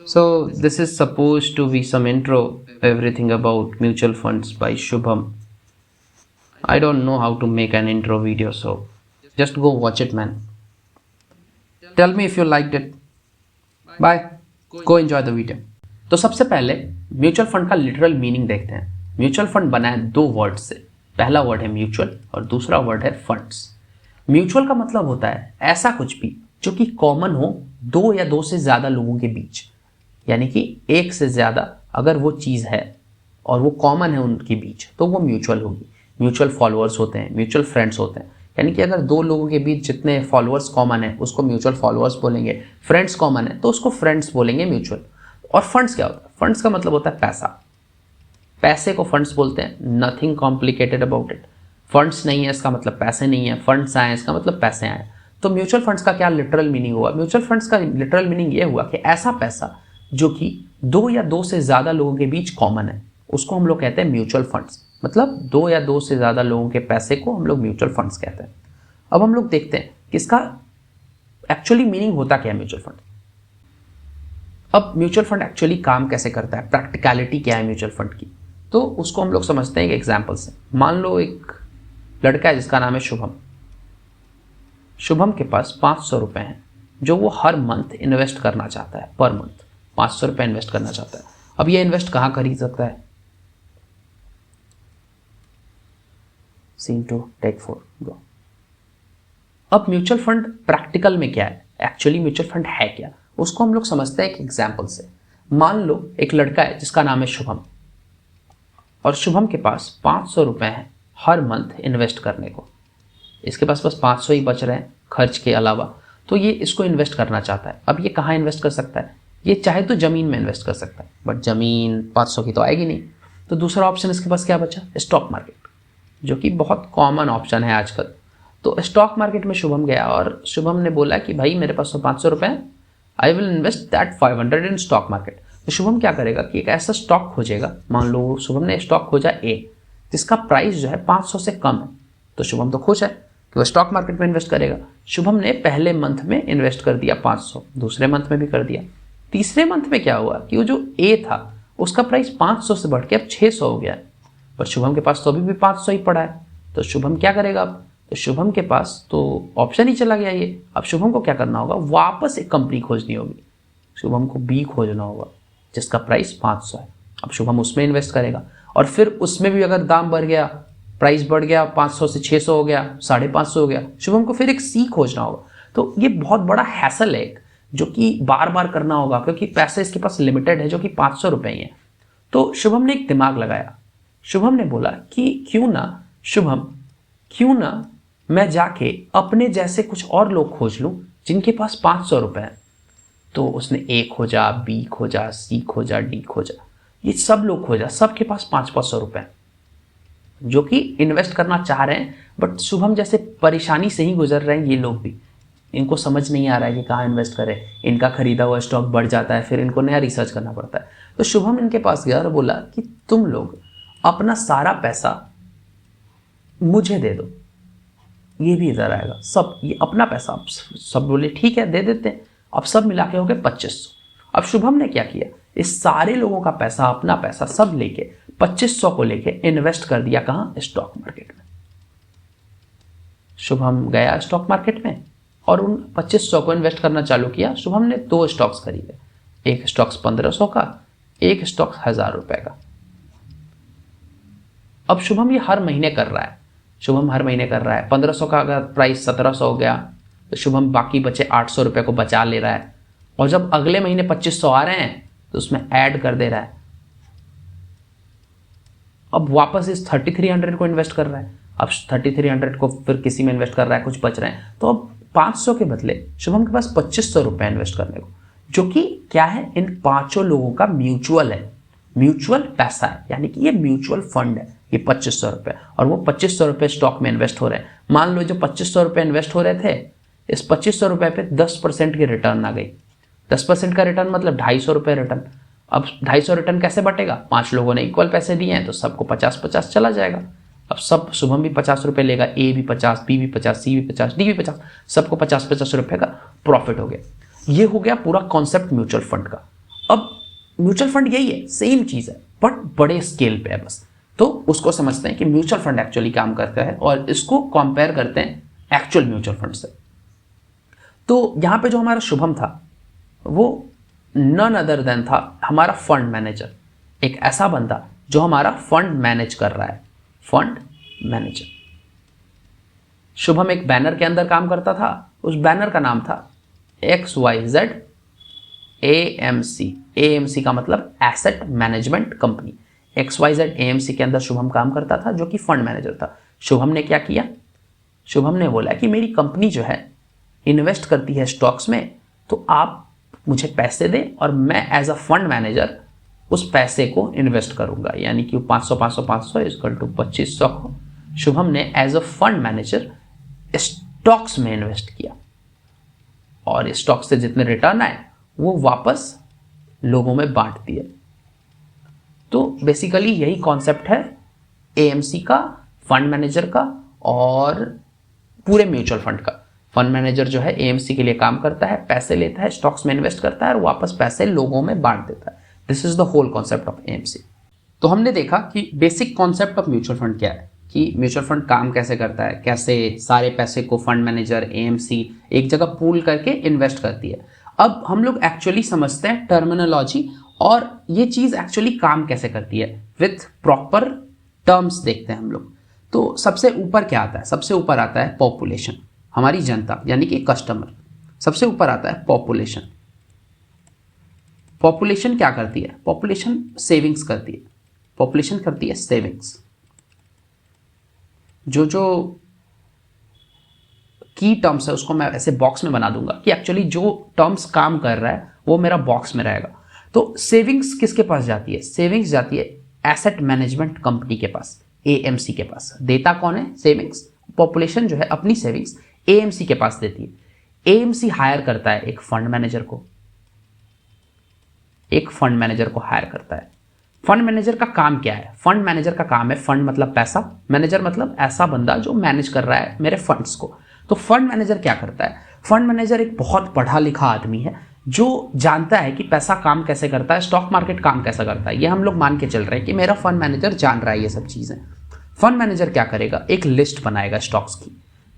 So this is supposed to be some intro, everything about mutual funds by Shubham. I don't know how to make an intro video, so just go watch it, man. Tell me if you liked it. Bye. Go enjoy the video. तो सबसे पहले mutual fund का literal meaning देखते हैं। Mutual fund बना है दो word से। पहला वर्ड है म्यूचुअल और दूसरा वर्ड है फंड्स। म्यूचुअल का मतलब होता है ऐसा कुछ भी जो कि कॉमन हो दो या दो से ज्यादा लोगों के बीच, यानी कि एक से ज्यादा अगर वो चीज है और वो कॉमन है उनके बीच तो वो म्यूचुअल होगी। म्यूचुअल फॉलोअर्स होते हैं, म्यूचुअल फ्रेंड्स होते हैं, यानी कि अगर दो लोगों के बीच जितने फॉलोअर्स कॉमन है उसको म्यूचुअल फॉलोअर्स बोलेंगे, फ्रेंड्स कॉमन है तो उसको फ्रेंड्स बोलेंगे म्यूचुअल। और फंड्स क्या होता है? फंड्स का मतलब होता है पैसा। पैसे को फंड्स बोलते हैं, nothing complicated about it. Funds नहीं है इसका मतलब पैसे नहीं है, फंड्स आए इसका मतलब पैसे आए। तो म्यूचुअल फंड्स का क्या लिटरल मीनिंग हुआ? म्यूचुअल फंड्स का लिटरल मीनिंग ये हुआ कि ऐसा पैसा जो कि दो या दो से ज्यादा लोगों के बीच कॉमन है उसको हम लोग कहते हैं म्यूचुअल फंड्स। मतलब दो या दो से ज्यादा लोगों के पैसे को हम लोग म्यूचुअल फंड्स कहते हैं। अब हम लोग देखते हैं कि इसका एक्चुअली मीनिंग होता क्या है म्यूचुअल फंड। अब म्यूचुअल फंड एक्चुअली काम कैसे करता है, प्रैक्टिकलिटी क्या है म्यूचुअल फंड की, तो उसको हम लोग समझते हैं एक एग्जाम्पल से। मान लो एक लड़का है जिसका नाम है शुभम। शुभम के पास 500 रुपए हैं जो वो हर मंथ इन्वेस्ट करना चाहता है। पर मंथ 500 रुपए इन्वेस्ट करना चाहता है। अब ये इन्वेस्ट कहां कर सकता है? सीन टू टेक 4 गो। अब म्यूचुअल फंड प्रैक्टिकल में क्या है, एक्चुअली म्यूचुअल फंड है क्या, उसको हम लोग समझते हैं एक एग्जाम्पल से। मान लो एक लड़का है जिसका नाम है शुभम और शुभम के पास 500 रुपए हैं हर मंथ इन्वेस्ट करने को। इसके पास बस 500 ही बच रहे हैं खर्च के अलावा, तो ये इसको इन्वेस्ट करना चाहता है। अब ये कहाँ इन्वेस्ट कर सकता है? ये चाहे तो जमीन में इन्वेस्ट कर सकता है, बट जमीन 500 की तो आएगी नहीं। तो दूसरा ऑप्शन इसके पास क्या बचा? स्टॉक मार्केट, जो कि बहुत कॉमन ऑप्शन है आजकल। तो स्टॉक मार्केट में शुभम गया और शुभम ने बोला कि भाई मेरे पास तो 500 रुपए हैं, I will invest that 500 in stock market. तो शुभम क्या करेगा कि एक ऐसा स्टॉक खोजेगा। मान लो शुभम ने स्टॉक खोजा ए जिसका प्राइस जो है 500 से कम है, तो शुभम तो खुश है कि वो स्टॉक मार्केट में इन्वेस्ट करेगा। शुभम ने पहले मंथ में इन्वेस्ट कर दिया 500, दूसरे मंथ में भी कर दिया। तीसरे मंथ में क्या हुआ कि वो जो ए था उसका प्राइस 500 से बढ़ के अब 600 हो गया है, पर शुभम के पास तो अभी भी 500 ही पड़ा है। तो शुभम क्या करेगा? अब तो शुभम के पास तो ऑप्शन ही चला गया ये। अब शुभम को क्या करना होगा? वापस एक कंपनी खोजनी होगी। शुभम को बी खोजना होगा जिसका प्राइस 500 है। अब शुभम उसमें इन्वेस्ट करेगा और फिर उसमें भी अगर दाम बढ़ गया, प्राइस बढ़ गया, 500 से 600 हो गया, 550 हो गया, शुभम को फिर एक सी खोजना होगा। तो ये बहुत बड़ा हैसल है एक, जो कि बार बार करना होगा क्योंकि पैसे इसके पास लिमिटेड है जो कि 500 रुपए ही है। तो शुभम ने एक दिमाग लगाया। शुभम ने बोला कि क्यों ना मैं जाके अपने जैसे कुछ और लोग खोज लूं जिनके पास 500 रुपए हैं। तो उसने ए खोजा, बी खोजा, सी खोजा, डी खोजा, ये सब लोग खोजा, सबके पास 500 रुपए हैं जो कि इन्वेस्ट करना चाह रहे हैं, बट शुभम जैसे परेशानी से ही गुजर रहे हैं ये लोग भी। इनको समझ नहीं आ रहा है कि कहाँ इन्वेस्ट करें, इनका खरीदा हुआ स्टॉक बढ़ जाता है, फिर इनको नया रिसर्च करना पड़ता है। तो शुभम इनके पास गया और बोला कि तुम लोग अपना सारा पैसा मुझे दे दो, ये भी इधर आएगा सब, ये अपना पैसा। सब बोले ठीक है दे देते हैं। अब सब मिला के हो गए 2500। अब शुभम ने क्या किया? इस सारे लोगों का पैसा, अपना पैसा सब लेके 2500 को लेके इन्वेस्ट कर दिया कहाँ? स्टॉक मार्केट में। शुभम गया स्टॉक मार्केट में और उन 2500 को इन्वेस्ट करना चालू किया। शुभम ने 2 स्टॉक्स खरीदे, एक स्टॉक्स 1500 का, एक स्टॉक 1000 रुपए का। अब शुभम ये हर महीने कर रहा है। 1500 का अगर प्राइस 1700 हो गया तो शुभम बाकी बचे 800 रुपए को बचा ले रहा है और जब अगले महीने 2500 आ रहे हैं तो उसमें ऐड कर दे रहा है। अब वापस इस 3300 को इन्वेस्ट कर रहा है। अब 3300 को फिर किसी में इन्वेस्ट कर रहा है, कुछ बच रहे हैं, तो अब 500 के बदले शुभम के पास 2500 रुपए इन्वेस्ट करने को, जो कि क्या है? इन 5 लोगों का म्यूचुअल है, म्यूचुअल पैसा है, यानी कि ये म्यूचुअल फंड है ये 2500 रुपए। और वो 2500 रुपए स्टॉक में इन्वेस्ट हो रहे हैं। मान लो जो 2500 रुपए इन्वेस्ट हो रहे थे, इस 2500 रुपए पे 10% की रिटर्न आ गई। 10% का रिटर्न मतलब 250 रुपए रिटर्न। अब 250 रिटर्न कैसे बटेगा? 5 लोगों ने इक्वल पैसे दिए हैं तो सबको 50-50 चला जाएगा। अब सब शुभम भी 50 रुपए लेगा, ए भी 50, बी भी 50, सी भी 50, डी भी 50, सबको 50-50 रुपए का प्रॉफिट हो गया। ये हो गया पूरा कॉन्सेप्ट म्यूचुअल फंड का। अब म्यूचुअल फंड यही है, सेम चीज है बट बड़े स्केल पे है बस। तो उसको समझते हैं कि म्यूचुअल फंड एक्चुअली काम करता है और इसको कंपेयर करते हैं एक्चुअल म्यूचुअल फंड से। तो यहां पे जो हमारा शुभम था वो नन अदर देन था हमारा फंड मैनेजर, एक ऐसा बंदा जो हमारा फंड मैनेज कर रहा है, फंड मैनेजर। शुभम एक बैनर के अंदर काम करता था, उस बैनर का नाम था XYZ AMC। AMC का मतलब asset management company. XYZ AMC के अंदर शुभम काम करता था जो कि फंड मैनेजर था। शुभम ने क्या किया, शुभम ने बोला कि मेरी कंपनी जो है इन्वेस्ट करती है स्टॉक्स में, तो आप मुझे पैसे दें और मैं एज अ फंड मैनेजर उस पैसे को इन्वेस्ट करूंगा। यानी कि 500 इक्वल टू 2500 को शुभम ने as a fund manager stocks में इन्वेस्ट किया और स्टॉक से जितने रिटर्न आए वो वापस लोगों में बांट दिए। तो बेसिकली यही कॉन्सेप्ट है AMC का, फंड मैनेजर का और पूरे म्यूचुअल फंड का। फंड मैनेजर जो है AMC के लिए काम करता है, पैसे लेता है, स्टॉक्स में इन्वेस्ट करता है और वापस पैसे लोगों में बांट देता है। This is the whole concept of AMC। तो हमने देखा कि basic concept of mutual fund क्या है, कि म्यूचुअल फंड काम कैसे करता है, कैसे सारे पैसे को फंड मैनेजर AMC एक जगह पूल करके इन्वेस्ट करती है। अब हम लोग एक्चुअली समझते हैं टर्मिनोलॉजी और ये चीज एक्चुअली काम कैसे करती है, विथ प्रॉपर टर्म्स देखते हैं हम लोग। तो सबसे ऊपर क्या आता है, सबसे ऊपर आता है पॉपुलेशन, हमारी जनता यानी कि कस्टमर। सबसे ऊपर आता है पॉपुलेशन। पॉपुलेशन क्या करती है, पॉपुलेशन सेविंग्स करती है, पॉपुलेशन करती है सेविंग्स। जो की टर्म्स है उसको मैं ऐसे बॉक्स में बना दूंगा कि एक्चुअली जो टर्म्स काम कर रहा है वो मेरा बॉक्स में रहेगा। तो सेविंग्स किसके पास जाती है, सेविंग्स जाती है एसेट मैनेजमेंट कंपनी के पास, AMC के पास। देता कौन है, सेविंग्स। पॉपुलेशन जो है अपनी सेविंग्स AMC के पास देती है। AMC हायर करता है एक फंड मैनेजर को, एक फंड मैनेजर को हायर करता है। फंड मैनेजर का काम क्या है, फंड मैनेजर का काम है, फंड मतलब पैसा, मैनेजर मतलब ऐसा बंदा जो मैनेज कर रहा है मेरे फंड्स को। तो फंड मैनेजर क्या करता है, फंड मैनेजर एक बहुत पढ़ा लिखा आदमी है जो जानता है कि पैसा काम कैसे करता है, स्टॉक मार्केट काम कैसा करता है। ये हम लोग मान के चल रहे हैं कि मेरा फंड मैनेजर जान रहा है ये सब चीजें। फंड मैनेजर क्या करेगा, एक लिस्ट बनाएगा स्टॉक्स की,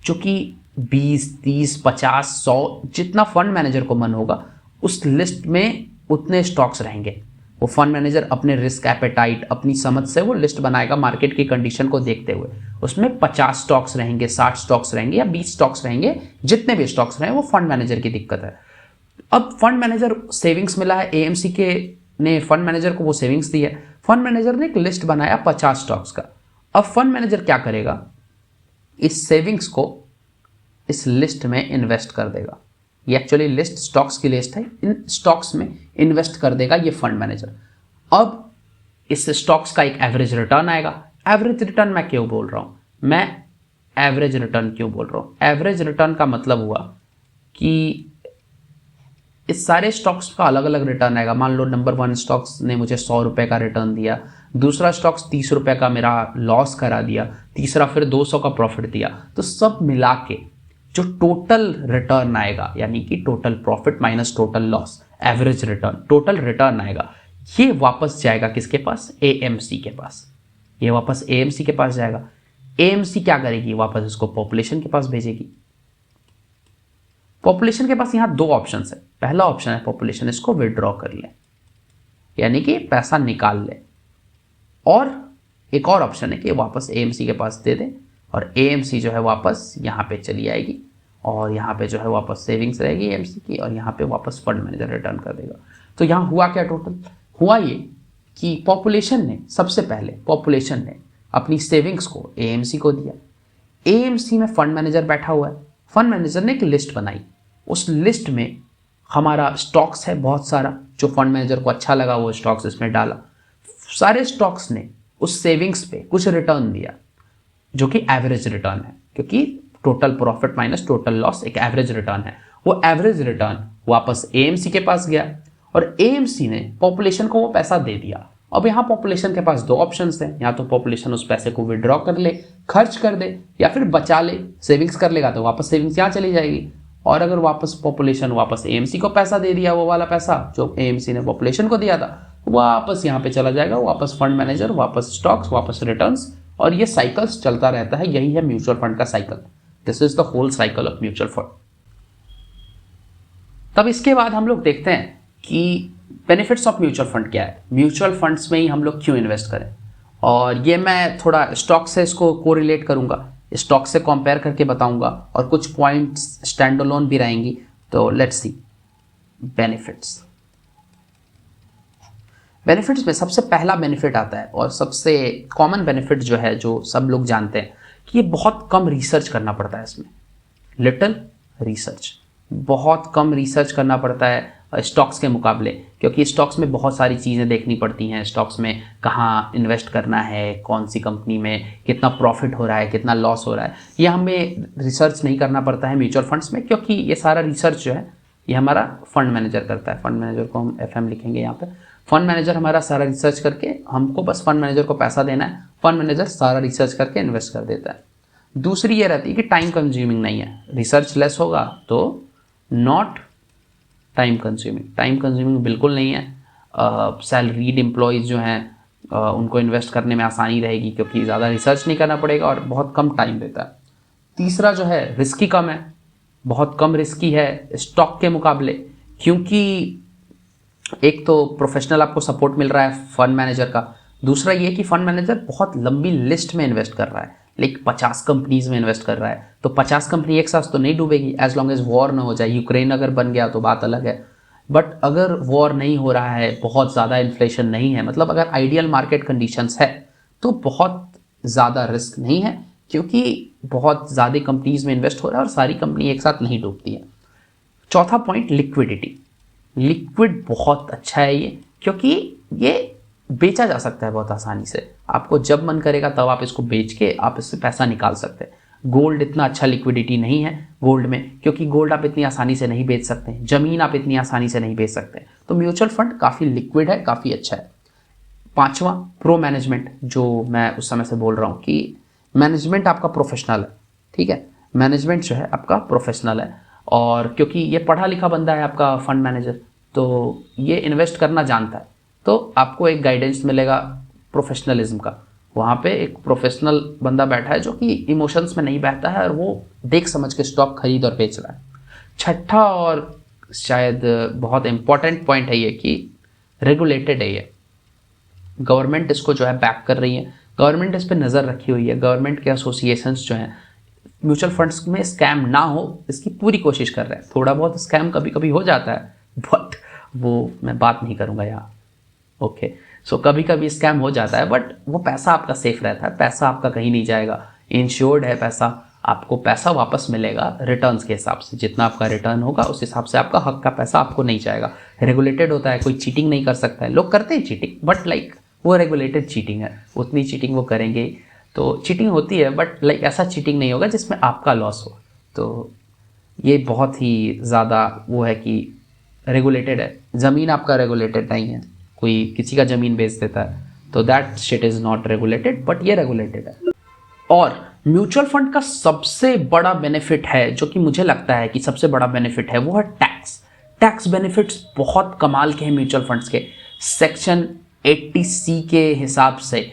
जो कि 20, 30, 50, 100 जितना फंड मैनेजर को मन होगा उस लिस्ट में उतने स्टॉक्स रहेंगे। वो फंड मैनेजर अपने रिस्क एपेटाइट, अपनी समझ से वो लिस्ट बनाएगा मार्केट की कंडीशन को देखते हुए। उसमें 50 स्टॉक्स रहेंगे, 60 स्टॉक्स रहेंगे या 20 स्टॉक्स रहेंगे, जितने भी स्टॉक्स रहे वो फंड मैनेजर की दिक्कत है। अब फंड मैनेजर सेविंग्स मिला है, AMC के ने फंड मैनेजर को वो सेविंग्स दी है। फंड मैनेजर ने एक लिस्ट बनाया 50 स्टॉक्स का। अब फंड मैनेजर क्या करेगा, इस सेविंग्स को इस लिस्ट में इन्वेस्ट कर देगा। ये एक्चुअली लिस्ट स्टॉक्स की लिस्ट है, इन स्टॉक्स में इन्वेस्ट कर देगा ये फंड मैनेजर। अब इस स्टॉक्स का एक एवरेज रिटर्न आएगा। एवरेज रिटर्न मैं क्यों बोल रहा हूं, मैं एवरेज रिटर्न क्यों बोल रहा हूं, एवरेज रिटर्न का मतलब हुआ कि इस सारे स्टॉक्स का अलग अलग रिटर्न आएगा। मान लो नंबर 1 स्टॉक्स ने मुझे 100 रुपए का रिटर्न दिया, दूसरा स्टॉक्स 30 रुपए का मेरा लॉस करा दिया, तीसरा फिर 200 का प्रॉफिट दिया। तो सब मिला के जो टोटल रिटर्न आएगा, यानी कि total profit minus total loss, average return, total return आएगा, ये वापस जाएगा किसके पास, AMC के पास। ये वापस AMC के पास जाएगा। AMC क्या करेगी, वापस इसको पॉपुलेशन के पास भेजेगी। पॉपुलेशन के पास यहां 2 ऑप्शन है। पहला ऑप्शन है पॉपुलेशन इसको विड्रॉ कर ले, यानी कि पैसा निकाल ले, और एक और ऑप्शन है कि वापस AMC के पास दे दे और AMC जो है वापस यहाँ पे चली आएगी और यहाँ पे जो है वापस सेविंग्स रहेगी AMC की और यहाँ पे वापस फंड मैनेजर रिटर्न कर देगा। तो यहाँ हुआ क्या, टोटल हुआ ये कि पॉपुलेशन ने सबसे पहले पॉपुलेशन ने अपनी सेविंग्स को AMC को दिया। AMC में फंड मैनेजर बैठा हुआ है, फंड मैनेजर ने एक लिस्ट बनाई, उस लिस्ट में हमारा स्टॉक्स है बहुत सारा, जो फंड मैनेजर को अच्छा लगा वो स्टॉक्स इसमें डाला। सारे स्टॉक्स ने उस सेविंग्स पे कुछ रिटर्न दिया जो कि एवरेज रिटर्न है, क्योंकि total profit minus total loss एक एवरेज रिटर्न है। वो एवरेज रिटर्न वापस AMC के पास गया और AMC ने पॉपुलेशन को वो पैसा दे दिया। अब यहाँ पॉपुलेशन के पास 2 ऑप्शंस हैं, या तो पॉपुलेशन उस पैसे को विड्रॉ कर ले, खर्च कर दे, या फिर बचा ले, सेविंग्स कर लेगा तो वापस सेविंग्स यहाँ चली जाएगी। और अगर वापस पॉपुलेशन वापस एएमसी को पैसा दे दिया, वो वाला पैसा जो एएमसी ने पॉपुलेशन को दिया था वापस यहाँ पे चला जाएगा, वापस फंड मैनेजर, वापस स्टॉक्स, वापस रिटर्न्स, और ये साइकिल्स चलता रहता है। यही है म्यूचुअल फंड का cycle. This is the whole cycle of mutual fund. तब इसके बाद हम लोग देखते हैं कि बेनिफिट्स ऑफ म्यूचुअल फंड क्या है, म्यूचुअल फंड्स में ही हम लोग क्यों इन्वेस्ट करें। और ये मैं थोड़ा स्टॉक से इसको कोरिलेट करूंगा, स्टॉक से कंपेयर करके बताऊंगा, और कुछ पॉइंट्स स्टैंड अलोन भी रहेंगी। तो लेट्स सी बेनिफिट्स। बेनिफिट्स में सबसे पहला बेनिफिट आता है और सबसे कॉमन बेनिफिट जो है, जो सब लोग जानते हैं, कि ये बहुत कम रिसर्च करना पड़ता है। इसमें लिटिल रिसर्च, बहुत कम रिसर्च करना पड़ता है स्टॉक्स के मुकाबले, क्योंकि स्टॉक्स में बहुत सारी चीज़ें देखनी पड़ती हैं। स्टॉक्स में कहाँ इन्वेस्ट करना है, कौन सी कंपनी में कितना प्रॉफिट हो रहा है, कितना लॉस हो रहा है, ये हमें रिसर्च नहीं करना पड़ता है म्यूचुअल फंड्स में, क्योंकि ये सारा रिसर्च जो है ये हमारा फंड मैनेजर करता है। फंड मैनेजर को हम FM लिखेंगे यहाँ पे। फंड मैनेजर हमारा सारा रिसर्च करके, हमको बस फंड मैनेजर को पैसा देना है, फंड मैनेजर सारा रिसर्च करके इन्वेस्ट कर देता है। दूसरी ये रहती है कि टाइम कंज्यूमिंग नहीं है, रिसर्च लेस होगा तो नॉट टाइम कंज्यूमिंग बिल्कुल नहीं है। सैलरीड एम्प्लॉयज़ जो हैं उनको इन्वेस्ट करने में आसानी रहेगी, क्योंकि ज़्यादा रिसर्च नहीं करना पड़ेगा और बहुत कम टाइम देता है। तीसरा जो है रिस्की कम है, बहुत कम रिस्की है स्टॉक के मुकाबले, क्योंकि एक तो प्रोफेशनल आपको सपोर्ट मिल रहा है फंड मैनेजर का, दूसरा ये कि फंड मैनेजर बहुत लंबी लिस्ट में इन्वेस्ट कर रहा है, लाइक 50 कंपनीज में इन्वेस्ट कर रहा है। तो 50 कंपनी एक साथ तो नहीं डूबेगी, एज लॉन्ग एज वॉर ना हो जाए। यूक्रेन अगर बन गया तो बात अलग है, बट अगर वॉर नहीं हो रहा है, बहुत ज़्यादा इन्फ्लेशन नहीं है, मतलब अगर आइडियल मार्केट कंडीशंस है, तो बहुत ज़्यादा रिस्क नहीं है, क्योंकि बहुत ज़्यादा कंपनीज में इन्वेस्ट हो रहा है और सारी कंपनी एक साथ नहीं डूबती है। चौथा पॉइंट लिक्विडिटी। लिक्विड बहुत अच्छा है ये, क्योंकि ये बेचा जा सकता है बहुत आसानी से। आपको जब मन करेगा तब आप इसको बेच के आप इससे पैसा निकाल सकते हैं। गोल्ड इतना अच्छा लिक्विडिटी नहीं है गोल्ड में, क्योंकि गोल्ड आप इतनी आसानी से नहीं बेच सकते हैं, जमीन आप इतनी आसानी से नहीं बेच सकते। तो म्यूचुअल फंड काफ़ी लिक्विड है, काफ़ी अच्छा है। पांचवा प्रो मैनेजमेंट, जो मैं उस समय से बोल रहा हूँ कि मैनेजमेंट आपका प्रोफेशनल है, ठीक है, मैनेजमेंट जो है आपका प्रोफेशनल है, और क्योंकि ये पढ़ा लिखा बंदा है आपका फंड मैनेजर, तो ये इन्वेस्ट करना जानता है, तो आपको एक गाइडेंस मिलेगा प्रोफेशनलिज्म का। वहाँ पे एक प्रोफेशनल बंदा बैठा है जो कि इमोशंस में नहीं बहता है और वो देख समझ के स्टॉक खरीद और बेच रहा है। छठा और शायद बहुत इंपॉर्टेंट पॉइंट है ये कि रेगुलेटेड है ये, गवर्नमेंट इसको जो है बैक कर रही है, गवर्नमेंट इस पर नज़र रखी हुई है, गवर्नमेंट के एसोसिएशंस जो हैं म्यूचुअल फंड्स में स्कैम ना हो इसकी पूरी कोशिश कर रहे हैं। थोड़ा बहुत स्कैम कभी कभी हो जाता है, बट वो मैं बात नहीं करूँगा यहाँ, ओके। सो कभी कभी स्कैम हो जाता है, बट वो पैसा आपका सेफ रहता है, पैसा आपका कहीं नहीं जाएगा, इंश्योर्ड है पैसा, आपको पैसा वापस मिलेगा रिटर्न्स के हिसाब से, जितना आपका रिटर्न होगा उस हिसाब से आपका हक का पैसा आपको नहीं जाएगा। रेगुलेटेड होता है, कोई चीटिंग नहीं कर सकता है। लोग करते हैं चीटिंग, बट लाइक वो रेगुलेटेड चीटिंग है, उतनी चीटिंग वो करेंगे, तो चीटिंग होती है, बट लाइक ऐसा चीटिंग नहीं होगा जिसमें आपका लॉस हो। तो ये बहुत ही ज़्यादा वो है कि रेगुलेटेड है। ज़मीन आपका रेगुलेटेड नहीं है, कोई किसी का ज़मीन बेच देता है, तो that shit is not regulated, but ये रेगुलेटेड है। और म्यूचुअल फंड का सबसे बड़ा बेनिफिट है, जो कि मुझे लगता है कि सबसे बड़ा बेनिफिट है, वो है टैक्स। टैक्स बेनिफिट्स बहुत कमाल के हैं म्यूचुअल फंड्स के। सेक्शन 80C के हिसाब से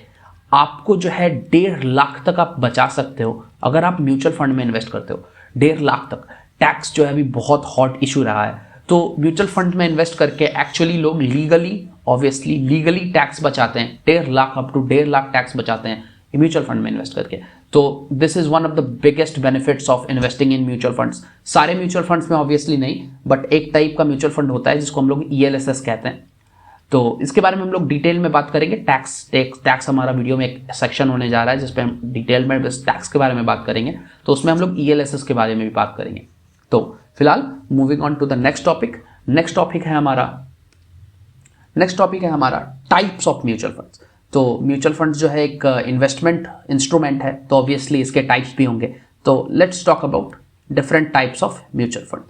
आपको जो है 1.5 लाख तक आप बचा सकते हो अगर आप म्यूचुअल फंड में इन्वेस्ट करते हो। 1.5 लाख तक। टैक्स जो है अभी बहुत हॉट इशू रहा है, तो म्यूचुअल फंड में इन्वेस्ट करके एक्चुअली लोग लीगली टैक्स बचाते हैं। 1.5 lakh up to 1.5 lakh tax बचाते हैं म्यूचुअल फंड में इन्वेस्ट करके। तो this is one of the biggest benefits of investing in mutual funds. सारे म्यूचुअल फंड्स में ऑब्वियसली नहीं, बट एक टाइप का म्यूचुअल फंड होता है जिसको हम लोग ELSS कहते हैं। तो इसके बारे में हम लोग डिटेल में बात करेंगे। टैक्स हमारा वीडियो में एक सेक्शन होने जा रहा है जिसपे हम डिटेल में बस टैक्स के बारे में बात करेंगे, तो उसमें हम लोग ELSS के बारे में भी बात करेंगे। तो फिलहाल moving on to the next topic. Next topic है हमारा टाइप्स ऑफ म्यूचुअल फंड्स। तो म्यूचुअल फंड्स जो है एक इन्वेस्टमेंट इंस्ट्रूमेंट है, तो ऑब्वियसली इसके टाइप्स भी होंगे। तो let's talk about different types of mutual fund.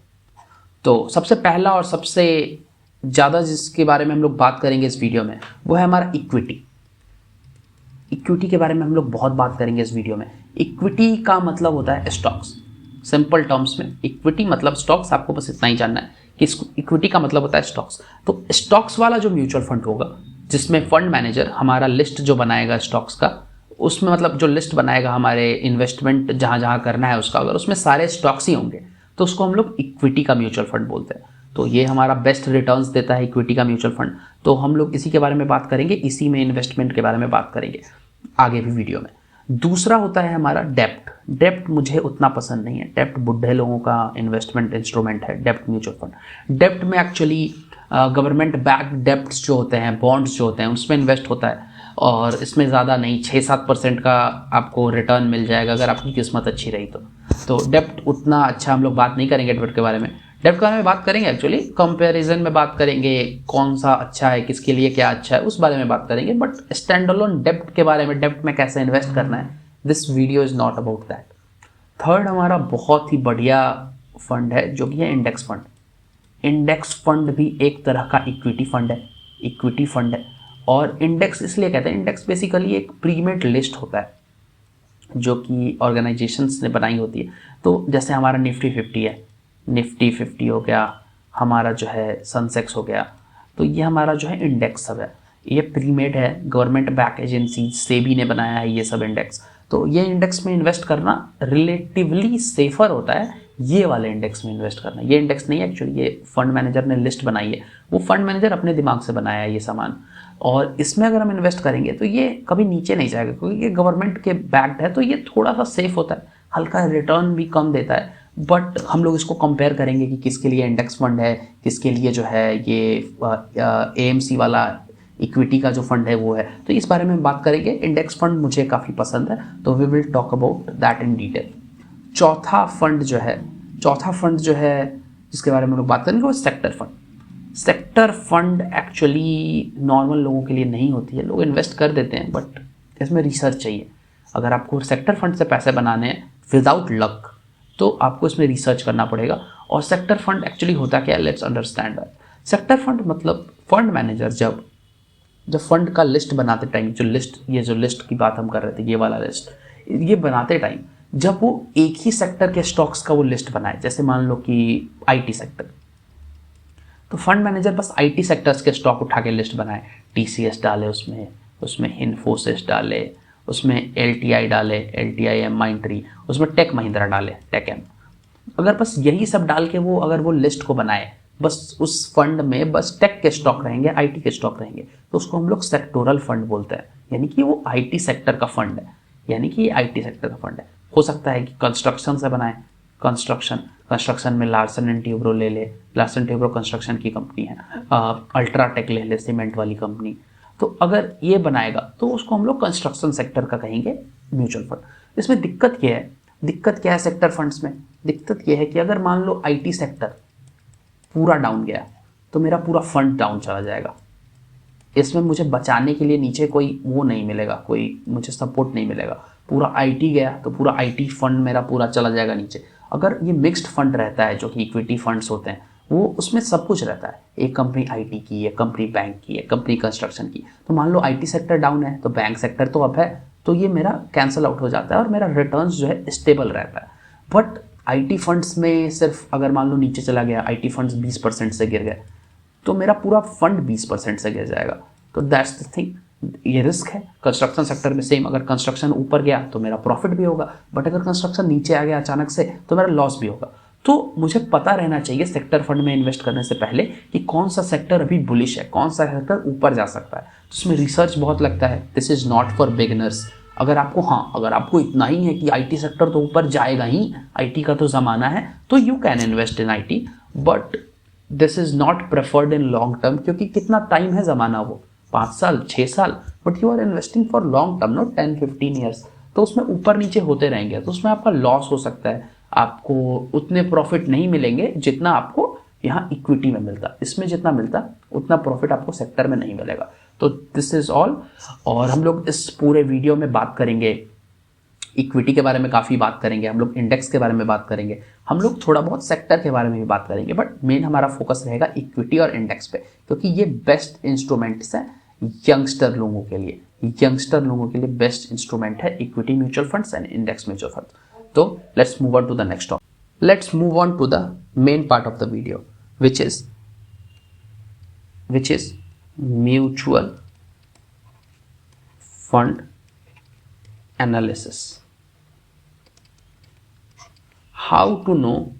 तो सबसे पहला और सबसे ज़्यादा जिसके बारे में हम लोग बात करेंगे इस वीडियो में, वो है हमारा इक्विटी। इक्विटी के बारे में हम लोग बहुत बात करेंगे इस वीडियो में। इक्विटी का मतलब होता है स्टॉक्स। सिंपल टर्म्स में इक्विटी मतलब स्टॉक्स, आपको बस इतना ही जानना है कि इक्विटी का मतलब होता है स्टॉक्स। तो स्टॉक्स वाला जो म्यूचुअल फंड होगा, जिसमें फंड मैनेजर हमारा लिस्ट जो बनाएगा स्टॉक्स का, उसमें मतलब जो लिस्ट बनाएगा हमारे इन्वेस्टमेंट जहाँ जहाँ करना है उसका, अगर उसमें सारे स्टॉक्स ही होंगे तो उसको हम लोग इक्विटी का म्यूचुअल फंड बोलते हैं। तो ये हमारा बेस्ट रिटर्न्स देता है इक्विटी का म्यूचुअल फंड। तो हम लोग इसी के बारे में बात करेंगे, इसी में इन्वेस्टमेंट के बारे में बात करेंगे आगे भी वीडियो में। दूसरा होता है हमारा डेप्ट। डेप्ट मुझे उतना पसंद नहीं है, डेप्ट बुढ़े लोगों का इन्वेस्टमेंट इंस्ट्रूमेंट है डेप्ट म्यूचुअल फंड। डेप्ट में एक्चुअली गवर्नमेंट बैक डेप्ट्स जो होते हैं, बॉन्ड्स जो होते हैं, उसमें इन्वेस्ट होता है और इसमें ज़्यादा नहीं 6-7% का आपको रिटर्न मिल जाएगा अगर आपकी किस्मत अच्छी रही तो डेप्ट उतना अच्छा हम लोग बात नहीं करेंगे डेप्ट के बारे में। डेप्ट के बारे में बात करेंगे एक्चुअली कंपैरिजन में बात करेंगे, कौन सा अच्छा है, किसके लिए क्या अच्छा है, उस बारे में बात करेंगे। बट स्टैंड अलोन डेप्ट के बारे में, डेप्ट में कैसे इन्वेस्ट करना है, this video is not about that. Third हमारा बहुत ही बढ़िया फंड है जो कि है इंडेक्स फंड। इंडेक्स फंड भी एक तरह का इक्विटी फंड है। और इंडेक्स इसलिए कहते हैं, इंडेक्स बेसिकली एक प्रीमेड लिस्ट होता है जो कि ऑर्गेनाइजेशंस ने बनाई होती है। तो जैसे हमारा निफ्टी 50 है, निफ्टी 50 हो गया, हमारा जो है सेंसेक्स हो गया, तो ये हमारा जो है इंडेक्स सब है। ये प्रीमेड है, गवर्नमेंट बैक एजेंसी सेबी ने बनाया है ये सब इंडेक्स। तो ये इंडेक्स में इन्वेस्ट करना रिलेटिवली सेफर होता है ये वाले इंडेक्स में इन्वेस्ट करना। ये इंडेक्स नहीं है एक्चुअली, ये फंड मैनेजर ने लिस्ट बनाई है, वो फंड मैनेजर अपने दिमाग से बनाया है ये सामान। और इसमें अगर हम इन्वेस्ट करेंगे तो ये कभी नीचे नहीं जाएगा क्योंकि ये गवर्नमेंट के बैक्ड है, तो ये थोड़ा सा सेफ होता है, हल्का रिटर्न भी कम देता है। बट हम लोग इसको कंपेयर करेंगे कि किसके लिए इंडेक्स फंड है, किसके लिए जो है ये AMC वाला इक्विटी का जो फंड है वो है। तो इस बारे में बात करेंगे। इंडेक्स फंड मुझे काफ़ी पसंद है, तो we will talk about that in detail. चौथा फंड जो है जिसके बारे में हम लोग बात करेंगे वो sector fund. Sector fund actually normal लोगों के लिए नहीं होती है, लोग इन्वेस्ट कर देते हैं बट इसमें रिसर्च चाहिए। अगर आपको सेक्टर फंड से पैसे बनाने हैं विदाउट लक तो आपको इसमें रिसर्च करना पड़ेगा। और सेक्टर फंड एक्चुअली होता क्या है, let's understand that. Sector fund मतलब फंड मैनेजर जब फंड का लिस्ट बनाते टाइम, जो लिस्ट की बात हम कर रहे थे, ये वाला लिस्ट, ये बनाते टाइम जब वो एक ही सेक्टर के स्टॉक्स का वो लिस्ट बनाए, जैसे मान लो कि IT सेक्टर, तो फंड मैनेजर बस IT सेक्टर्स के स्टॉक उठा के लिस्ट बनाए, TCS डाले उसमें इन्फोसिस डाले, उसमें LTI डाले, LTIM माइंट्री, उसमें टेक महिंद्रा डाले, टेक-एम। अगर बस यही सब डाल के वो अगर वो लिस्ट को बनाए, बस उस फंड में बस टेक के स्टॉक रहेंगे, IT के स्टॉक रहेंगे, तो उसको हम लोग सेक्टोरल फंड बोलते हैं। यानी कि वो IT सेक्टर का फंड है, यानी कि ये IT सेक्टर का फंड है। हो सकता है कि कंस्ट्रक्शन से बनाए, कंस्ट्रक्शन में लार्सन एंड ट्यूब्रो ले ले, लार्सन ट्यूब्रो कंस्ट्रक्शन की कंपनी है, अल्ट्राटेक ले ले, सीमेंट वाली कंपनी। तो अगर ये बनाएगा तो उसको हम लोग कंस्ट्रक्शन सेक्टर का कहेंगे म्यूचुअल फंड। इसमें दिक्कत क्या है सेक्टर फंड्स में? दिक्कत ये है कि अगर मान लो IT सेक्टर पूरा डाउन गया तो मेरा पूरा फंड डाउन चला जाएगा। इसमें मुझे बचाने के लिए नीचे कोई वो नहीं मिलेगा, कोई मुझे सपोर्ट नहीं मिलेगा। पूरा IT गया तो पूरा IT फंड मेरा पूरा चला जाएगा नीचे। अगर ये मिक्स्ड फंड रहता है जो कि इक्विटी फंड्स होते हैं, वो उसमें सब कुछ रहता है, एक कंपनी IT की, एक कंपनी बैंक की, एक कंपनी कंस्ट्रक्शन की। तो मान लो IT सेक्टर डाउन है तो बैंक सेक्टर तो अप है, तो ये मेरा कैंसिल आउट हो जाता है और मेरा रिटर्न्स जो है स्टेबल रहता है। बट IT फंड्स में सिर्फ अगर मान लो नीचे चला गया, IT फंड्स 20% से गिर गए तो मेरा पूरा फंड 20% से गिर जाएगा। तो दैट्स द थिंग, ये रिस्क है। कंस्ट्रक्शन सेक्टर में सेम, अगर कंस्ट्रक्शन ऊपर गया तो मेरा प्रॉफिट भी होगा, बट अगर कंस्ट्रक्शन नीचे आ गया अचानक से तो मेरा लॉस भी होगा। तो मुझे पता रहना चाहिए सेक्टर फंड में इन्वेस्ट करने से पहले कि कौन सा सेक्टर अभी बुलिश है, कौन सा सेक्टर ऊपर जा सकता है। तो उसमें रिसर्च बहुत लगता है। This is not for beginners. अगर आपको इतना ही है कि IT सेक्टर तो ऊपर जाएगा ही, IT का तो ज़माना है, तो you can invest in IT, but this is not preferred in long term. क्योंकि कितना टाइम है ज़माना, वो 5 साल 6 साल, but you are investing for long term, not 10-15 years. तो उसमें ऊपर नीचे होते रहेंगे, तो उसमें आपका लॉस हो सकता है, आपको उतने प्रॉफिट नहीं मिलेंगे जितना आपको यहाँ इक्विटी में मिलता। इसमें जितना मिलता उतना प्रॉफिट आपको सेक्टर में नहीं मिलेगा। तो दिस इज ऑल। और हम लोग इस पूरे वीडियो में बात करेंगे इक्विटी के बारे में, काफ़ी बात करेंगे हम लोग, इंडेक्स के बारे में बात करेंगे, हम लोग थोड़ा बहुत सेक्टर के बारे में भी बात करेंगे, बट मेन हमारा फोकस रहेगा इक्विटी और इंडेक्स पे, क्योंकि ये बेस्ट इंस्ट्रूमेंट्स हैं यंगस्टर लोगों के लिए बेस्ट इंस्ट्रूमेंट है equity mutual funds and index mutual funds. तो let's move on to the next topic. let's move on to the main part of the video, which is mutual fund analysis. How to know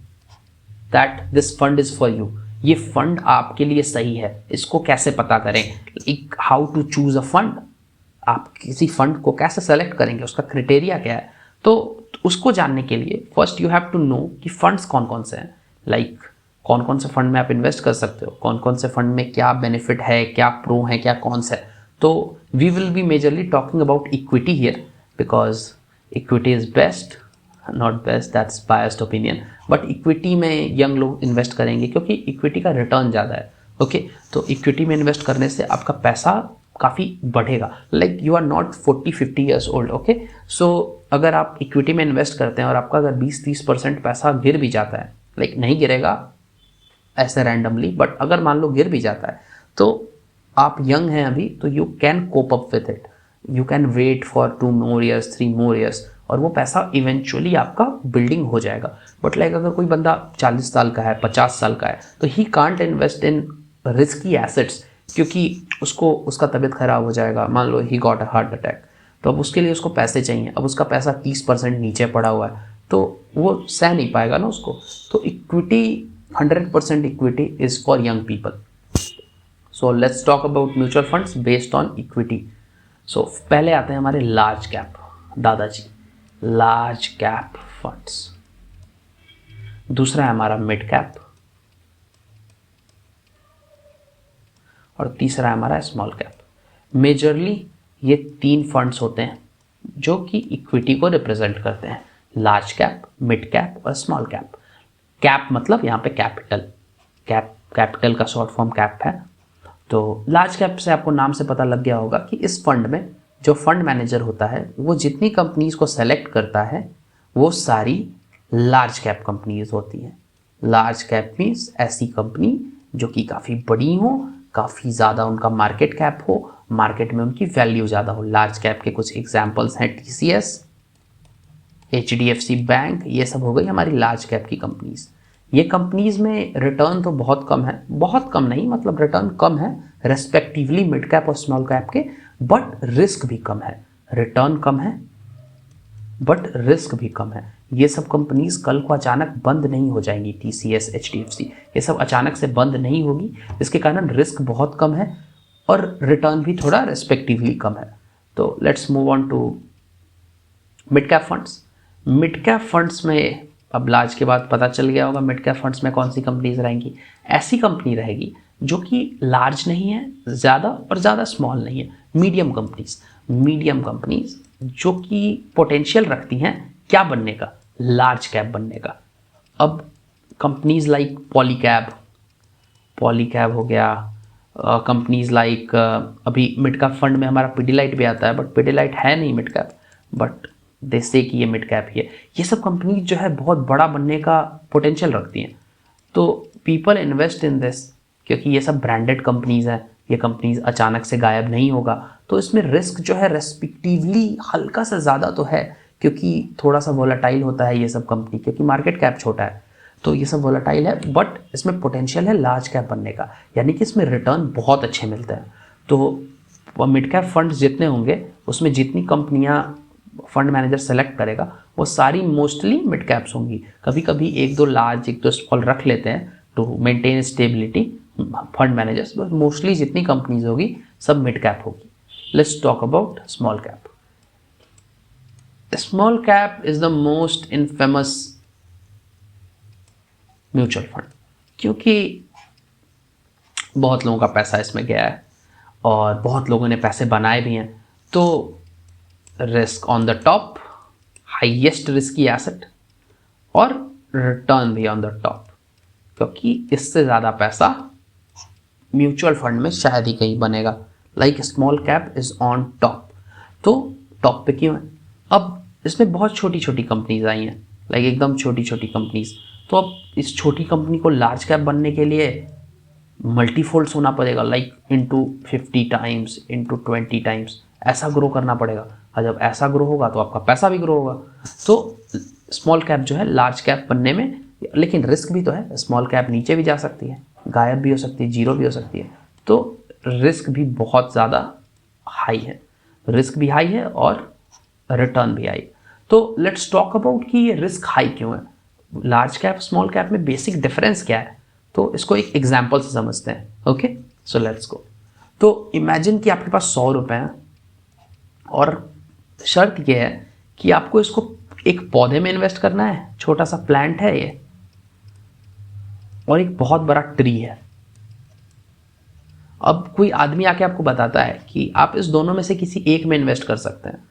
that this fund is for you? ये fund आपके लिए सही है, इसको कैसे पता करें? How to choose a fund, आप किसी फंड को कैसे सेलेक्ट करेंगे, उसका क्राइटेरिया क्या है? तो उसको जानने के लिए first you have to know कि फंड्स कौन कौन से हैं, लाइक कौन कौन से फंड में आप इन्वेस्ट कर सकते हो, कौन कौन से फंड में क्या बेनिफिट है, क्या प्रो है, क्या कॉन्स है. तो we will be majorly talking about equity here because equity is best, not best, that's biased opinion, but equity में यंग लोग इन्वेस्ट करेंगे क्योंकि इक्विटी का रिटर्न ज़्यादा है. ओके, तो इक्विटी में इन्वेस्ट करने से आपका पैसा काफ़ी बढ़ेगा. Like you are not 40-50 years old. Okay, so अगर आप इक्विटी में इन्वेस्ट करते हैं और आपका अगर 20-30% पैसा गिर भी जाता है, लाइक नहीं गिरेगा ऐसे रैंडमली, बट अगर मान लो गिर भी जाता है तो आप यंग हैं अभी, तो you can cope up with it, you can wait for 2 more years, 3 more years, और वो पैसा इवेंचुअली आपका बिल्डिंग हो जाएगा. बट लाइक अगर कोई बंदा 40 साल का है, 50 साल का है, तो he can't invest in risky assets क्योंकि उसको उसका तबीयत खराब हो जाएगा. मान लो he got a heart attack, तो अब उसके लिए उसको पैसे चाहिए. अब उसका पैसा 30% नीचे पड़ा हुआ है तो वो सह नहीं पाएगा ना उसको. तो equity 100% equity is for young people. So let's talk about mutual funds based on equity. So पहले आते हैं हमारे लार्ज कैप, दादाजी लार्ज कैप फंड्स. दूसरा है हमारा मिड कैप और तीसरा है हमारा स्मॉल कैप. मेजरली ये 3 फंड्स होते हैं जो कि इक्विटी को रिप्रेजेंट करते हैं, लार्ज कैप, मिड कैप और स्मॉल कैप. कैप मतलब यहाँ पे कैपिटल का शॉर्ट फॉर्म कैप है. तो लार्ज कैप से आपको नाम से पता लग गया होगा कि इस फंड में जो फंड मैनेजर होता है वो जितनी कंपनीज को सेलेक्ट करता है वो सारी लार्ज कैप कंपनीज होती हैं. लार्ज कैप मीन्स ऐसी कंपनी जो कि काफ़ी बड़ी हो, काफ़ी ज़्यादा उनका मार्केट कैप हो, मार्केट में उनकी वैल्यू ज़्यादा हो. लार्ज कैप के कुछ एग्जांपल्स हैं TCS, HDFC बैंक, ये सब हो गई हमारी लार्ज कैप की कंपनीज. ये कंपनीज में रिटर्न तो बहुत कम है, बहुत कम नहीं मतलब रिटर्न कम है रेस्पेक्टिवली मिड कैप और स्मॉल कैप के, बट रिस्क भी कम है. रिटर्न कम है बट रिस्क भी कम है. ये सब कंपनीज कल को अचानक बंद नहीं हो जाएंगी. TCS, HDFC ये सब अचानक से बंद नहीं होगी, इसके कारण रिस्क बहुत कम है और रिटर्न भी थोड़ा रेस्पेक्टिवली कम है. तो let's move on to mid cap funds. Mid cap funds में अब लार्ज के बाद पता चल गया होगा मिड कैप फंड्स में कौन सी कंपनीज रहेंगी. ऐसी कंपनी रहेगी जो कि लार्ज नहीं है ज़्यादा और ज़्यादा स्मॉल नहीं है, मीडियम कंपनीज जो कि पोटेंशियल रखती हैं क्या बनने का, लार्ज कैप बनने का. अब कंपनीज लाइक पॉलीकैब हो गया, कंपनीज लाइक अभी मिड कैप फंड में हमारा पिडिलाइट भी आता है, बट पिडिलाइट है नहीं मिड कैप, बट दे से कि ये मिड कैप ही है. ये सब कंपनीज जो है बहुत बड़ा बनने का पोटेंशियल रखती हैं. तो पीपल इन्वेस्ट इन दिस क्योंकि ये सब ब्रांडेड कंपनीज हैं, ये कंपनीज अचानक से गायब नहीं होगा. तो इसमें रिस्क जो है रेस्पेक्टिवली हल्का सा ज़्यादा तो है क्योंकि थोड़ा सा वोलेटाइल होता है ये सब कंपनी, क्योंकि मार्केट कैप छोटा है तो ये सब वोलेटाइल है, बट इसमें पोटेंशियल है लार्ज कैप बनने का, यानी कि इसमें रिटर्न बहुत अच्छे मिलते हैं. तो मिड कैप फंड जितने होंगे उसमें जितनी कंपनियां फंड मैनेजर सेलेक्ट करेगा वो सारी मोस्टली मिड कैप्स होंगी. कभी कभी 1-2 लार्ज 1-2 स्मॉल रख लेते हैं to maintain stability fund managers, but mostly जितनी कंपनीज होगी सब मिड कैप होगी. Let's talk about small cap. Small cap is the most infamous mutual fund क्योंकि बहुत लोगों का पैसा इसमें गया है और बहुत लोगों ने पैसे बनाए भी हैं. तो risk on the top, highest risky asset और रिटर्न भी ऑन द टॉप, क्योंकि इससे ज़्यादा पैसा म्यूचुअल फंड में शायद ही कहीं बनेगा. Like small cap is on top. तो टॉप पे क्यों है? अब इसमें बहुत छोटी छोटी कंपनीज आई हैं, लाइक एकदम छोटी छोटी कंपनीज. तो अब इस छोटी कंपनी को लार्ज कैप बनने के लिए मल्टीफोल्ड्स होना पड़ेगा, like into 50 times, into 20 times ऐसा ग्रो करना पड़ेगा. और जब ऐसा ग्रो होगा तो आपका पैसा भी ग्रो होगा. तो स्मॉल कैप जो है लार्ज कैप बनने में लेकिन रिस्क भी तो है, स्मॉल कैप नीचे भी जा सकती है, गायब भी हो सकती है, जीरो भी हो सकती है, तो रिस्क भी बहुत ज़्यादा हाई है, रिस्क भी हाई है और रिटर्न भी हाई। तो लेट्स टॉक अबाउट कि ये रिस्क हाई क्यों है, लार्ज कैप स्मॉल कैप में बेसिक डिफरेंस क्या है, तो इसको एक एग्जांपल से समझते हैं। Okay, so let's go. तो इमेजिन कि आपके पास 100 रुपए हैं और शर्त यह है कि आपको इसको एक पौधे में इन्वेस्ट करना है, छोटा सा प्लांट है ये, और एक बहुत बड़ा ट्री है। अब कोई आदमी आके आपको बताता है कि आप इस दोनों में से किसी एक में इन्वेस्ट कर सकते हैं,